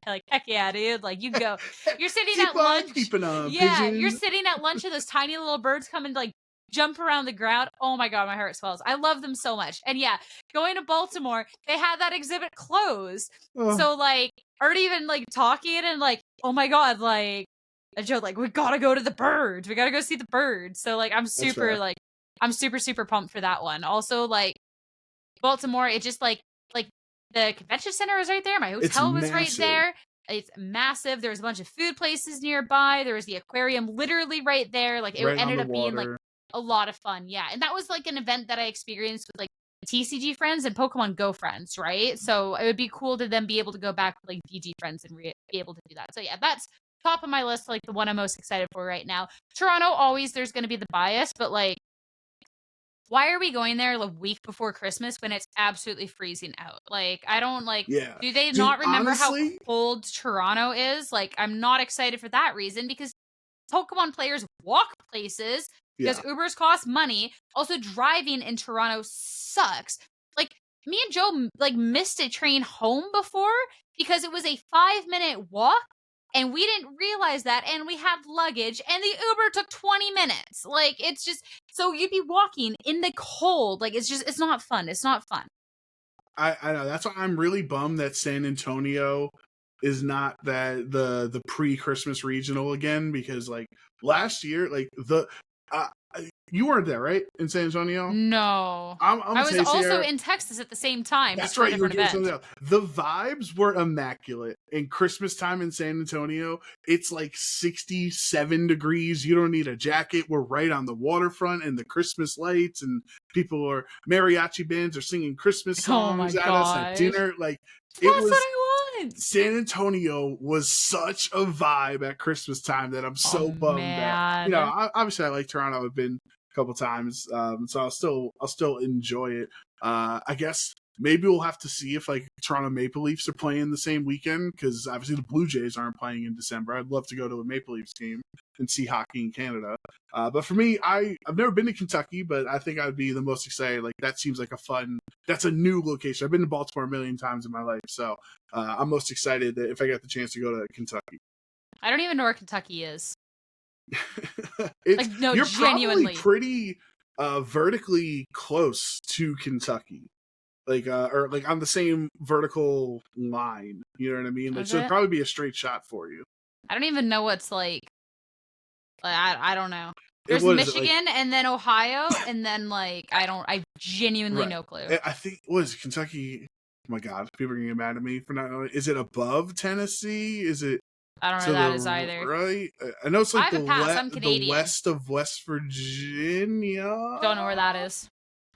A: heck yeah, dude. Like you go. You're sitting at lunch.
B: Pigeons.
A: You're sitting at lunch, and those tiny little birds come and like jump around the ground. Oh my god, my heart swells. I love them so much. And yeah, going to Baltimore, they had that exhibit closed. Oh. So like, aren't even like talking and like, oh my god, like. And Joe, like, we gotta go to the birds. We gotta go see the birds. So, like, I'm super pumped for that one. Also, like, Baltimore, it just, like, the convention center was right there. My hotel was right there. It's massive. There's a bunch of food places nearby. There was the aquarium literally right there. Like, it ended up being, like, a lot of fun. Yeah. And that was, like, an event that I experienced with, like, TCG friends and Pokemon Go friends, right? So, it would be cool to then be able to go back with, like, VG friends and be able to do that. So, yeah, that's top of my list, like the one I'm most excited for right now. Toronto, always there's going to be the bias, but like, why are we going there a week before Christmas when it's absolutely freezing out? Like, I don't like, do they not remember honestly, how cold Toronto is? Like, I'm not excited for that reason because Pokemon players walk places because Ubers cost money. Also, driving in Toronto sucks. Like, me and Joe like missed a train home before because it was a 5-minute walk. And we didn't realize that, and we had luggage, and the Uber took 20 minutes. Like, it's just, so you'd be walking in the cold. Like, it's not fun. It's not fun.
B: I know. That's why I'm really bummed that San Antonio is not the pre-Christmas regional again, because, like, last year, like, you weren't there, right? In San Antonio?
A: No. I was also in Texas at the same time.
B: That's right. You were doing something else. The vibes were immaculate. In Christmas time in San Antonio, it's like 67 degrees. You don't need a jacket. We're right on the waterfront and the Christmas lights, and mariachi bands are singing Christmas songs at us at dinner. Like,
A: that's what I want.
B: San Antonio was such a vibe at Christmas time that I'm so bummed out. You know, obviously I like Toronto. I've been a couple times, so I'll still enjoy it. I guess maybe we'll have to see if like Toronto Maple Leafs are playing the same weekend, because obviously the Blue Jays aren't playing in December. I'd love to go to a Maple Leafs game and see hockey in Canada. But for me, I've never been to Kentucky, but I think I'd be the most excited. Like, that seems like that's a new location. I've been to Baltimore a million times in my life, so I'm most excited that if I get the chance to go to Kentucky.
A: I don't even know where Kentucky is.
B: Like, no, you're
A: genuinely
B: probably pretty vertically close to Kentucky, like or like on the same vertical line. You know what I mean? Like, so it'd probably be a straight shot for you.
A: I don't even know what's like I don't know. There's Michigan, like, and then Ohio, and then like I genuinely no clue.
B: I think Kentucky. Oh my god, people are gonna get mad at me for not knowing. Is it above Tennessee? Is it?
A: I don't know where that is either.
B: Right? I know it's like the west of West Virginia.
A: Don't know where that is.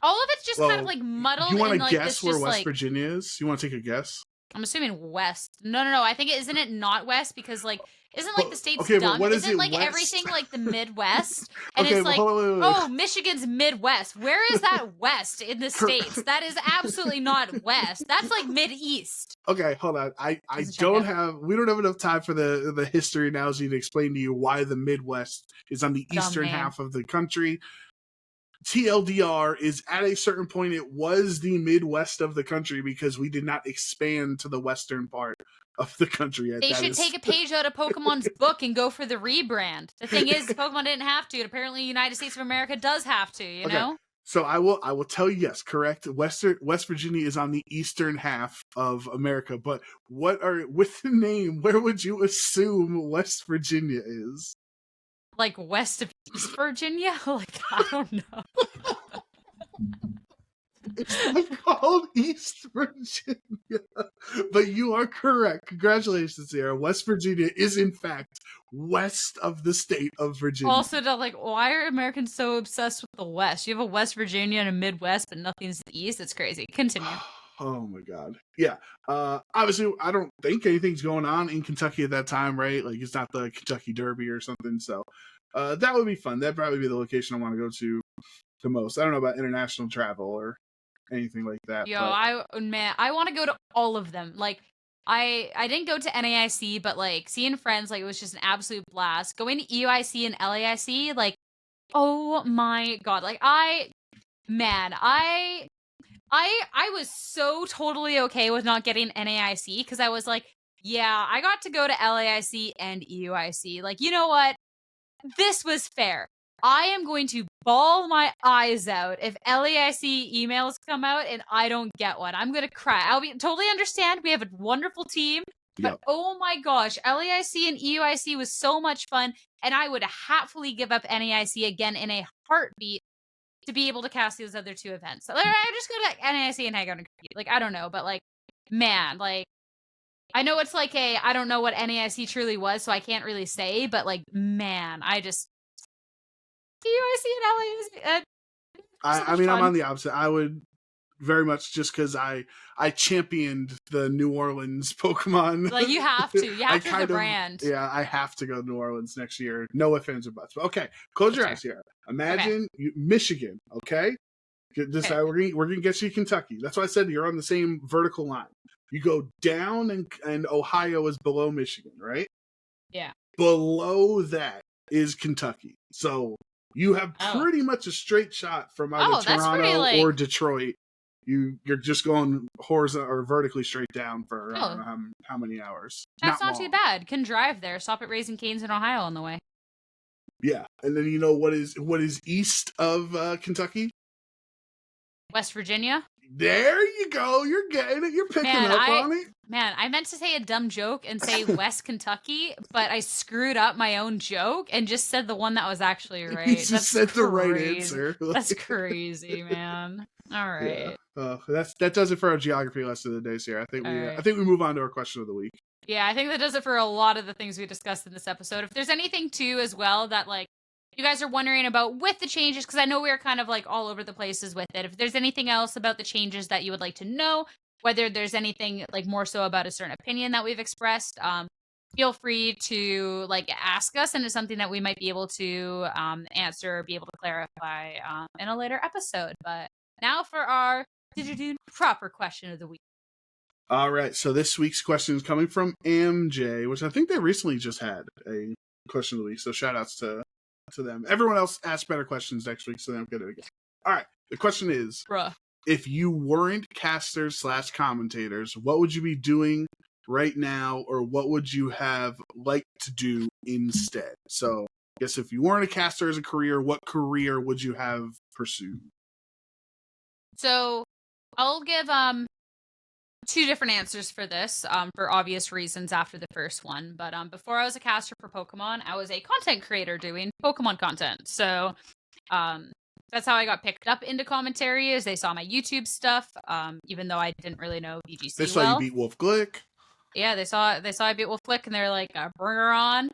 A: All of it's just kind of like muddled.
B: You want to
A: like,
B: guess where West Virginia is? You want to take a guess?
A: I'm assuming west. No. I think isn't it not west, because like isn't like the state's
B: okay,
A: done?
B: But
A: isn't like
B: west?
A: everything like the Midwest? And
B: okay,
A: it's like,
B: wait.
A: oh, Michigan's Midwest. Where is that west in the states? That is absolutely not west. That's like Mid-East.
B: Okay, hold on. We don't have enough time for the history analogy to explain to you why the Midwest is on the eastern half of the country. TLDR is at a certain point, it was the Midwest of the country because we did not expand to the western part of the country yet.
A: They should take a page out of Pokemon's book and go for the rebrand. The thing is, Pokemon didn't have to, and apparently the United States of America does have to, you know?
B: So I will tell you, yes, correct. West Virginia is on the eastern half of America, but with the name, where would you assume West Virginia is?
A: Like west of East Virginia? Like, I don't know.
B: It's not called East Virginia. But you are correct. Congratulations, Sarah. West Virginia is, in fact, west of the state of Virginia.
A: Also, why are Americans so obsessed with the West? You have a West Virginia and a Midwest, but nothing's the East? It's crazy. Continue.
B: Oh, my God. Yeah. Obviously, I don't think anything's going on in Kentucky at that time, right? Like, it's not the Kentucky Derby or something. So that would be fun. That'd probably be the location I want to go to the most. I don't know about international travel or anything like that.
A: Yo, I want to go to all of them. Like, I didn't go to NAIC, but like seeing friends, like it was just an absolute blast. Going to EUIC and LAIC, like, oh my God, like I was so totally okay with not getting NAIC because I was like, yeah, I got to go to LAIC and EUIC. Like, you know what? This was fair. I am going to bawl my eyes out if LAIC emails come out and I don't get one. I'm going to cry. I'll be totally understand. We have a wonderful team. But oh my gosh, LAIC and EUIC was so much fun. And I would happily give up NAIC again in a heartbeat to be able to cast those other two events. So like, I just go to NAIC and hang out and compete. Like, I don't know. But like, man, like, I know it's like I don't know what NAIC truly was, so I can't really say. But like, man, I just... EUIC and LAIC.
B: I mean, I'm on the opposite. I would very much just because I championed the New Orleans Pokemon.
A: Like, you have to. You have to the brand.
B: Yeah, I have to go to New Orleans next year. No ifs, ands, or buts. But okay, close your eyes here. Imagine Michigan, okay? We're going to get you Kentucky. That's why I said you're on the same vertical line. You go down, and Ohio is below Michigan, right?
A: Yeah.
B: Below that is Kentucky. So you have pretty much a straight shot from either Toronto or Detroit. You're just going horizontal or vertically straight down for I don't know how many hours.
A: That's not too bad. Can drive there. Stop at Raising Cane's in Ohio on the way.
B: Yeah, and then you know what is east of Kentucky?
A: West Virginia.
B: There you go. You're getting it. You're picking up on it.
A: Man, I meant to say a dumb joke and say West Kentucky, but I screwed up my own joke and just said the one that was actually right.
B: You just said the right answer.
A: That's crazy, man. All right.
B: Yeah. That does it for our geography lesson of the day, Sierra. I think we move on to our question of the week.
A: Yeah, I think that does it for a lot of the things we discussed in this episode. If there's anything too as well that like you guys are wondering about with the changes, because I know we're kind of like all over the places with it. If there's anything else about the changes that you would like to know, whether there's anything like more so about a certain opinion that we've expressed, feel free to like ask us, and it's something that we might be able to answer, be able to clarify in a later episode. But now for our proper question of the week.
B: All right, so this week's question is coming from MJ, which I think they recently just had a question of the week. So shout outs to them. Everyone else asked better questions next week, so they don't get it again. All right, the question is, if you weren't casters / commentators, what would you be doing right now, or what would you have liked to do instead? So I guess if you weren't a caster as a career, what career would you have pursued?
A: So I'll give two different answers for this for obvious reasons after the first one. But before I was a caster for Pokemon, I was a content creator doing Pokemon content. So that's how I got picked up into commentary, is they saw my YouTube stuff, even though I didn't really know VGC
B: They saw you beat Wolf Glick.
A: Yeah, they saw I beat Wolf Glick, and they're like, bring her on.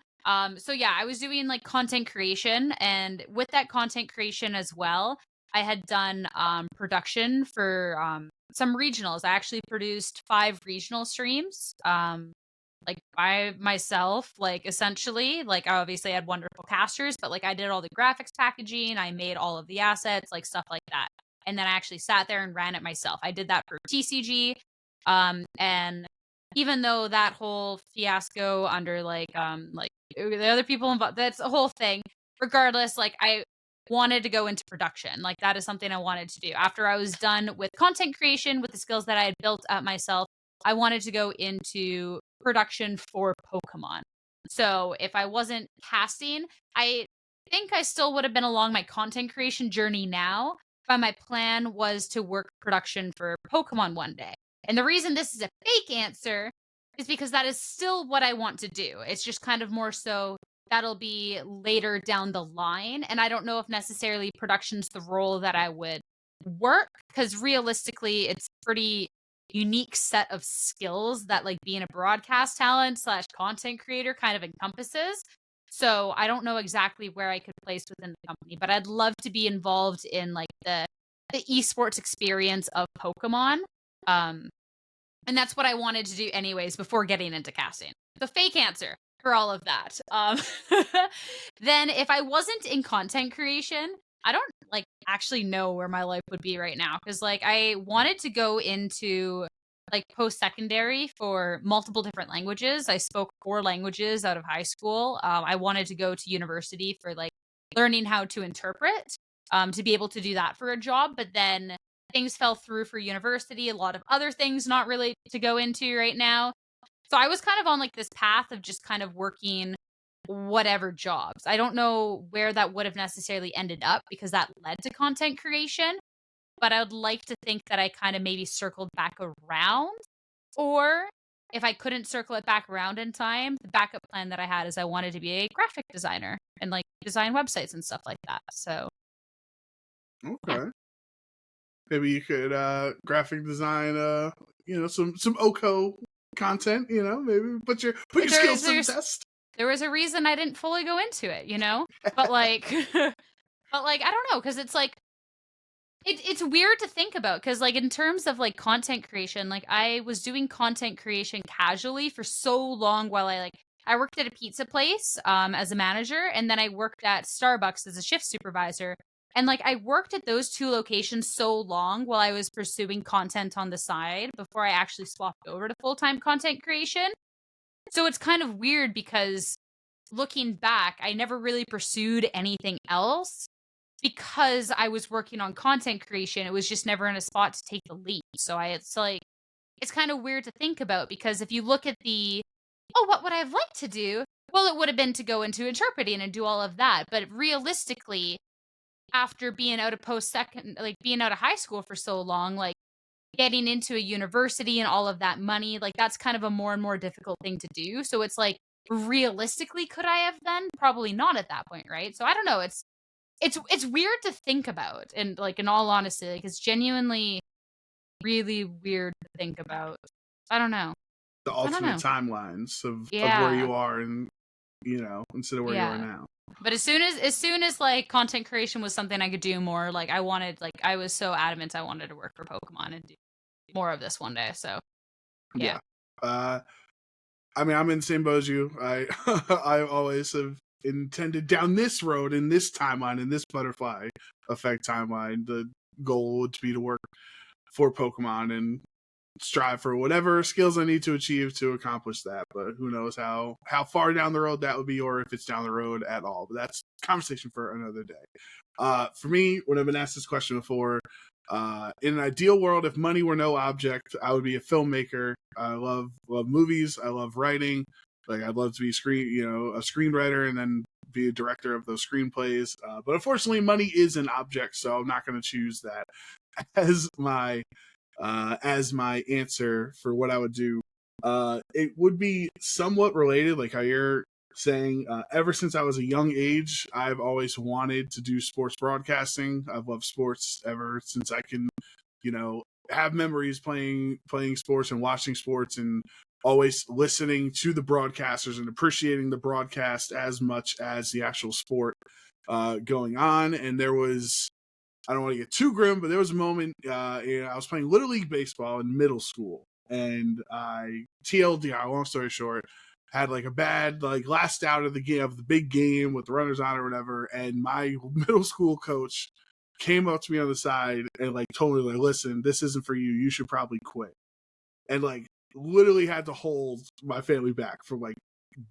A: So yeah, I was doing like content creation, and with that content creation as well, I had done production for some regionals. I actually produced 5 regional streams, like by myself, like essentially, like I obviously had wonderful casters, but like I did all the graphics packaging, I made all of the assets, like stuff like that. And then I actually sat there and ran it myself. I did that for TCG. And even though that whole fiasco under like the other people involved, that's a whole thing. Regardless, like wanted to go into production. Like that is something I wanted to do. After I was done with content creation, with the skills that I had built up myself, I wanted to go into production for Pokemon. So if I wasn't casting, I think I still would have been along my content creation journey now, but my plan was to work production for Pokemon one day. And the reason this is a fake answer is because that is still what I want to do. It's just kind of more so that'll be later down the line. And I don't know if necessarily production's the role that I would work, because realistically, it's pretty unique set of skills that like being a broadcast talent / content creator kind of encompasses. So I don't know exactly where I could place within the company, but I'd love to be involved in like the esports experience of Pokemon. And that's what I wanted to do anyways before getting into casting. The fake answer for all of that. Then if I wasn't in content creation, I don't like actually know where my life would be right now, because like I wanted to go into like post-secondary for multiple different languages. I spoke 4 languages out of high school. I wanted to go to university for like learning how to interpret, to be able to do that for a job. But then things fell through for university, a lot of other things not really to go into right now. So I was kind of on like this path of just kind of working whatever jobs. I don't know where that would have necessarily ended up because that led to content creation, but I would like to think that I kind of maybe circled back around. Or if I couldn't circle it back around in time, the backup plan that I had is I wanted to be a graphic designer and like design websites and stuff like that. So
B: Okay.
A: Yeah.
B: Maybe you could graphic design some OHKO content, maybe put your skills to the test.
A: There was a reason I didn't fully go into it, but like I don't know, because it's like it's weird to think about, because like in terms of like content creation, like I was doing content creation casually for so long while I worked at a pizza place as a manager, and then I worked at Starbucks as a shift supervisor. And like I worked at those 2 locations so long while I was pursuing content on the side before I actually swapped over to full-time content creation. So it's kind of weird because looking back, I never really pursued anything else because I was working on content creation. It was just never in a spot to take the leap. So it's kind of weird to think about, because if you look at what would I have liked to do? Well, it would have been to go into interpreting and do all of that. But realistically, after being out of being out of high school for so long, like getting into a university and all of that money, like that's kind of a more and more difficult thing to do. So it's like, realistically, could I have then? Probably not at that point, right? So I don't know. It's weird to think about, and like in all honesty, like it's genuinely really weird to think about. I don't know.
B: The alternate timelines of
A: Yeah.
B: where you are, and instead of where you are now.
A: But as soon as like content creation was something I could do more, like I was so adamant I wanted to work for Pokemon and do more of this one day. So yeah.
B: I mean, I'm in the same boat as you. I always have intended down this road, in this timeline, in this butterfly effect timeline. The goal would be to work for Pokemon and strive for whatever skills I need to achieve to accomplish that. But who knows how far down the road that would be, or if it's down the road at all. But that's a conversation for another day. For me, when I've been asked this question before, in an ideal world, if money were no object, I would be a filmmaker. I love movies. I love writing. Like I'd love to be a screenwriter and then be a director of those screenplays. But unfortunately, money is an object, so I'm not going to choose that as my answer for what I would do. It would be somewhat related, like how you're saying. Ever since I was a young age, I've always wanted to do sports broadcasting. I've loved sports ever since I can, have memories playing sports and watching sports, and always listening to the broadcasters and appreciating the broadcast as much as the actual sport going on. And there was, I don't want to get too grim, but there was a moment, I was playing Little League Baseball in middle school, and TLDR, long story short, had like a bad, like last out of the big game with the runners on or whatever, and my middle school coach came up to me on the side and like told me, like, listen, this isn't for you. You should probably quit. And like literally had to hold my family back from like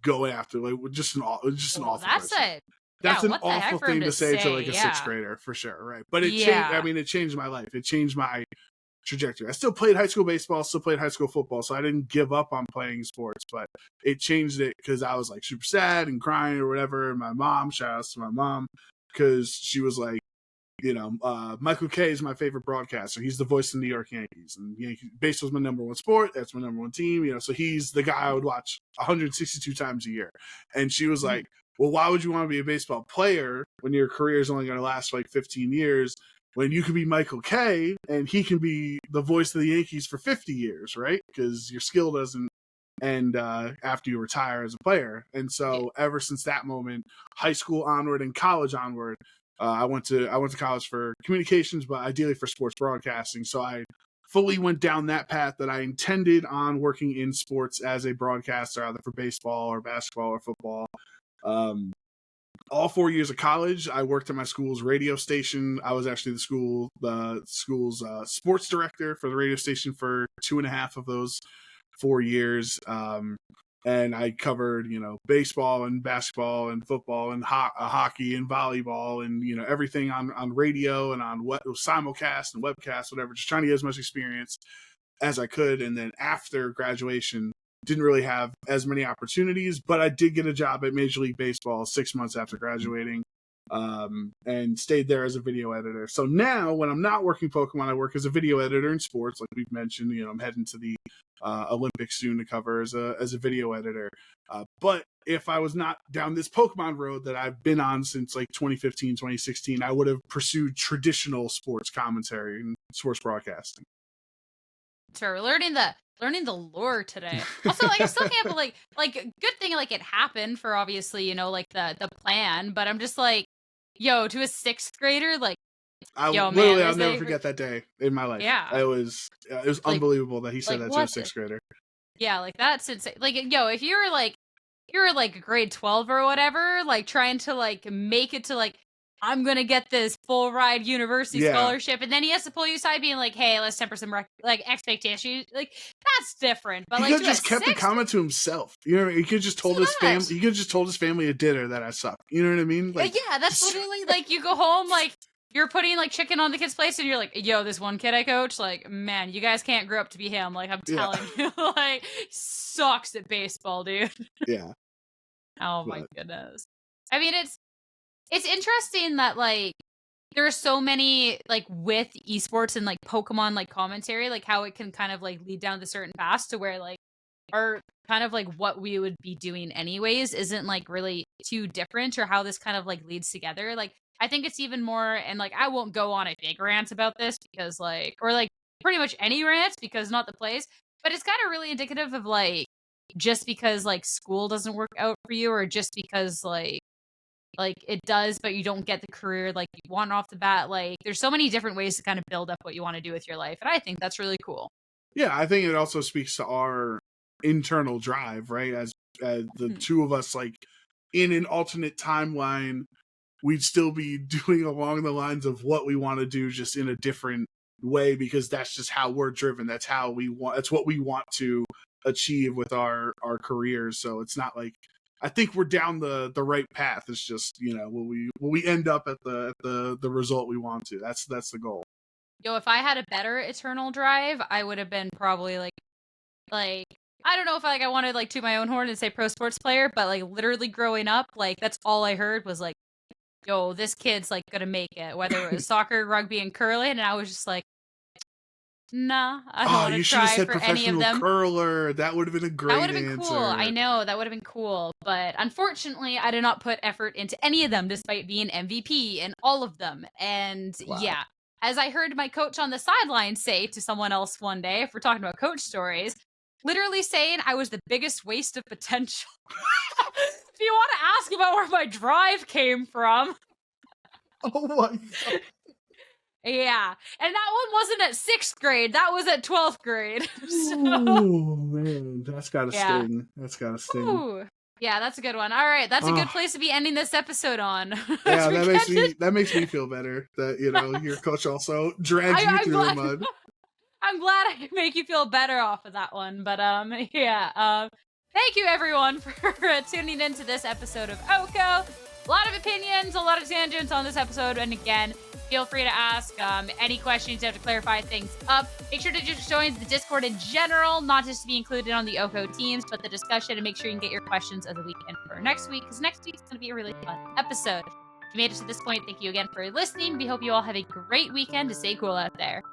B: going after, like just an awful
A: That's
B: person.
A: it.
B: That's an
A: what the heck
B: awful
A: for him
B: thing to say to like a
A: yeah.
B: sixth grader, for sure, right? But it
A: Yeah.
B: changed. I mean, it changed my life. It changed my trajectory. I still played high school baseball, still played high school football, so I didn't give up on playing sports, but it changed it because I was like super sad and crying or whatever. And my mom, shout outs to my mom, because she was like, you know, Michael Kay is my favorite broadcaster. He's the voice of the New York Yankees, and baseball's my number one sport. That's my number one team, you know, so he's the guy I would watch 162 times a year. And she was like, well, why would you want to be a baseball player when your career is only going to last like 15 years? When you can be Michael Kay and he can be the voice of the Yankees for 50 years, right? Because your skill doesn't end after you retire as a player. And so ever since that moment, high school onward and college onward, I went to college for communications, but ideally for sports broadcasting. So I fully went down that path that I intended on working in sports as a broadcaster, either for baseball or basketball or football. All 4 years of college, I worked at my school's radio station. I was actually the school's sports director for the radio station for 2.5 of those 4 years. And I covered, you know, baseball and basketball and football and hockey and volleyball and, you know, everything on radio and on simulcast and webcast, whatever, just trying to get as much experience as I could. And then after graduation, didn't really have as many opportunities, but I did get a job at Major League Baseball 6 months after graduating, and stayed there as a video editor. So now when I'm not working Pokemon, I work as a video editor in sports. Like we've mentioned, you know, I'm heading to the Olympics soon to cover as a video editor. But if I was not down this Pokemon road that I've been on since like 2015, 2016, I would have pursued traditional sports commentary and sports broadcasting.
A: Sure, learning the lore today. Also, like I still can't believe, like good thing like it happened for obviously, you know, like the plan, but I'm just like, yo, to a sixth grader, like,
B: I'll never forget that day in my life.
A: Yeah,
B: it was like, unbelievable that he said that to a sixth grader.
A: Yeah, like that's insane. Like, yo, if you're like grade 12 or whatever, like trying to like make it to like, I'm gonna get this full ride university scholarship, and then he has to pull you aside, being like, "Hey, let's temper some like expectations." Like that's different. But
B: he
A: like,
B: could just kept the comment to himself. You know, he could just told his family. He could just told his family at dinner that I suck. You know what I mean? Like,
A: yeah, that's literally like you go home, like you're putting like chicken on the kid's place, and you're like, "Yo, this one kid I coach, like, man, you guys can't grow up to be him." Like, I'm telling you, like, sucks at baseball, dude.
B: Yeah.
A: Oh my goodness. I mean, it's interesting that like there are so many like with esports and like Pokemon like commentary, like how it can kind of like lead down the certain paths to where like our kind of like what we would be doing anyways isn't like really too different, or how this kind of like leads together. Like I think it's even more, and like I won't go on a big rant about this because like, or like pretty much any rants because not the place, but it's kind of really indicative of like just because like school doesn't work out for you, or just because like it does, but you don't get the career like you want off the bat. Like there's so many different ways to kind of build up what you want to do with your life. And I think that's really cool.
B: Yeah, I think it also speaks to our internal drive, right? As the two of us, like in an alternate timeline, we'd still be doing along the lines of what we want to do, just in a different way, because that's just how we're driven. That's how we want, that's what we want to achieve with our careers. So it's not like, I think we're down the right path. It's just, you know, will we end up at the result we want to? That's the goal.
A: Yo, if I had a better eternal drive, I would have been probably like I don't know if I wanted like to my own horn and say pro sports player, but like literally growing up, like that's all I heard was like, yo, this kid's like gonna make it, whether it was soccer, rugby, and curling, and I was just like, nah, I don't want to try for any of them.
B: Curler. That would have been a great answer. That would have been
A: cool. I know, that would have been cool. But unfortunately, I did not put effort into any of them, despite being MVP in all of them. And yeah, as I heard my coach on the sideline say to someone else one day, if we're talking about coach stories, literally saying I was the biggest waste of potential. If you want to ask about where my drive came from.
B: Oh my God.
A: Yeah, and that one wasn't at 6th grade. That was at 12th grade.
B: Oh man, that's gotta sting. That's gotta sting.
A: Ooh. Yeah, that's a good one. All right, that's a good place to be ending this episode on.
B: Yeah, that makes me feel better that, you know, your coach also dragged you through the mud.
A: I'm glad I can make you feel better off of that one. But yeah, thank you everyone for tuning into this episode of OHKO. A lot of opinions, a lot of tangents on this episode. And again, feel free to ask any questions you have to clarify things up. Make sure to just join the Discord in general, not just to be included on the OHKO teams, but the discussion, and make sure you can get your questions as a weekend for next week, because next week's going to be a really fun episode. If you made it to this point, thank you again for listening. We hope you all have a great weekend to stay cool out there.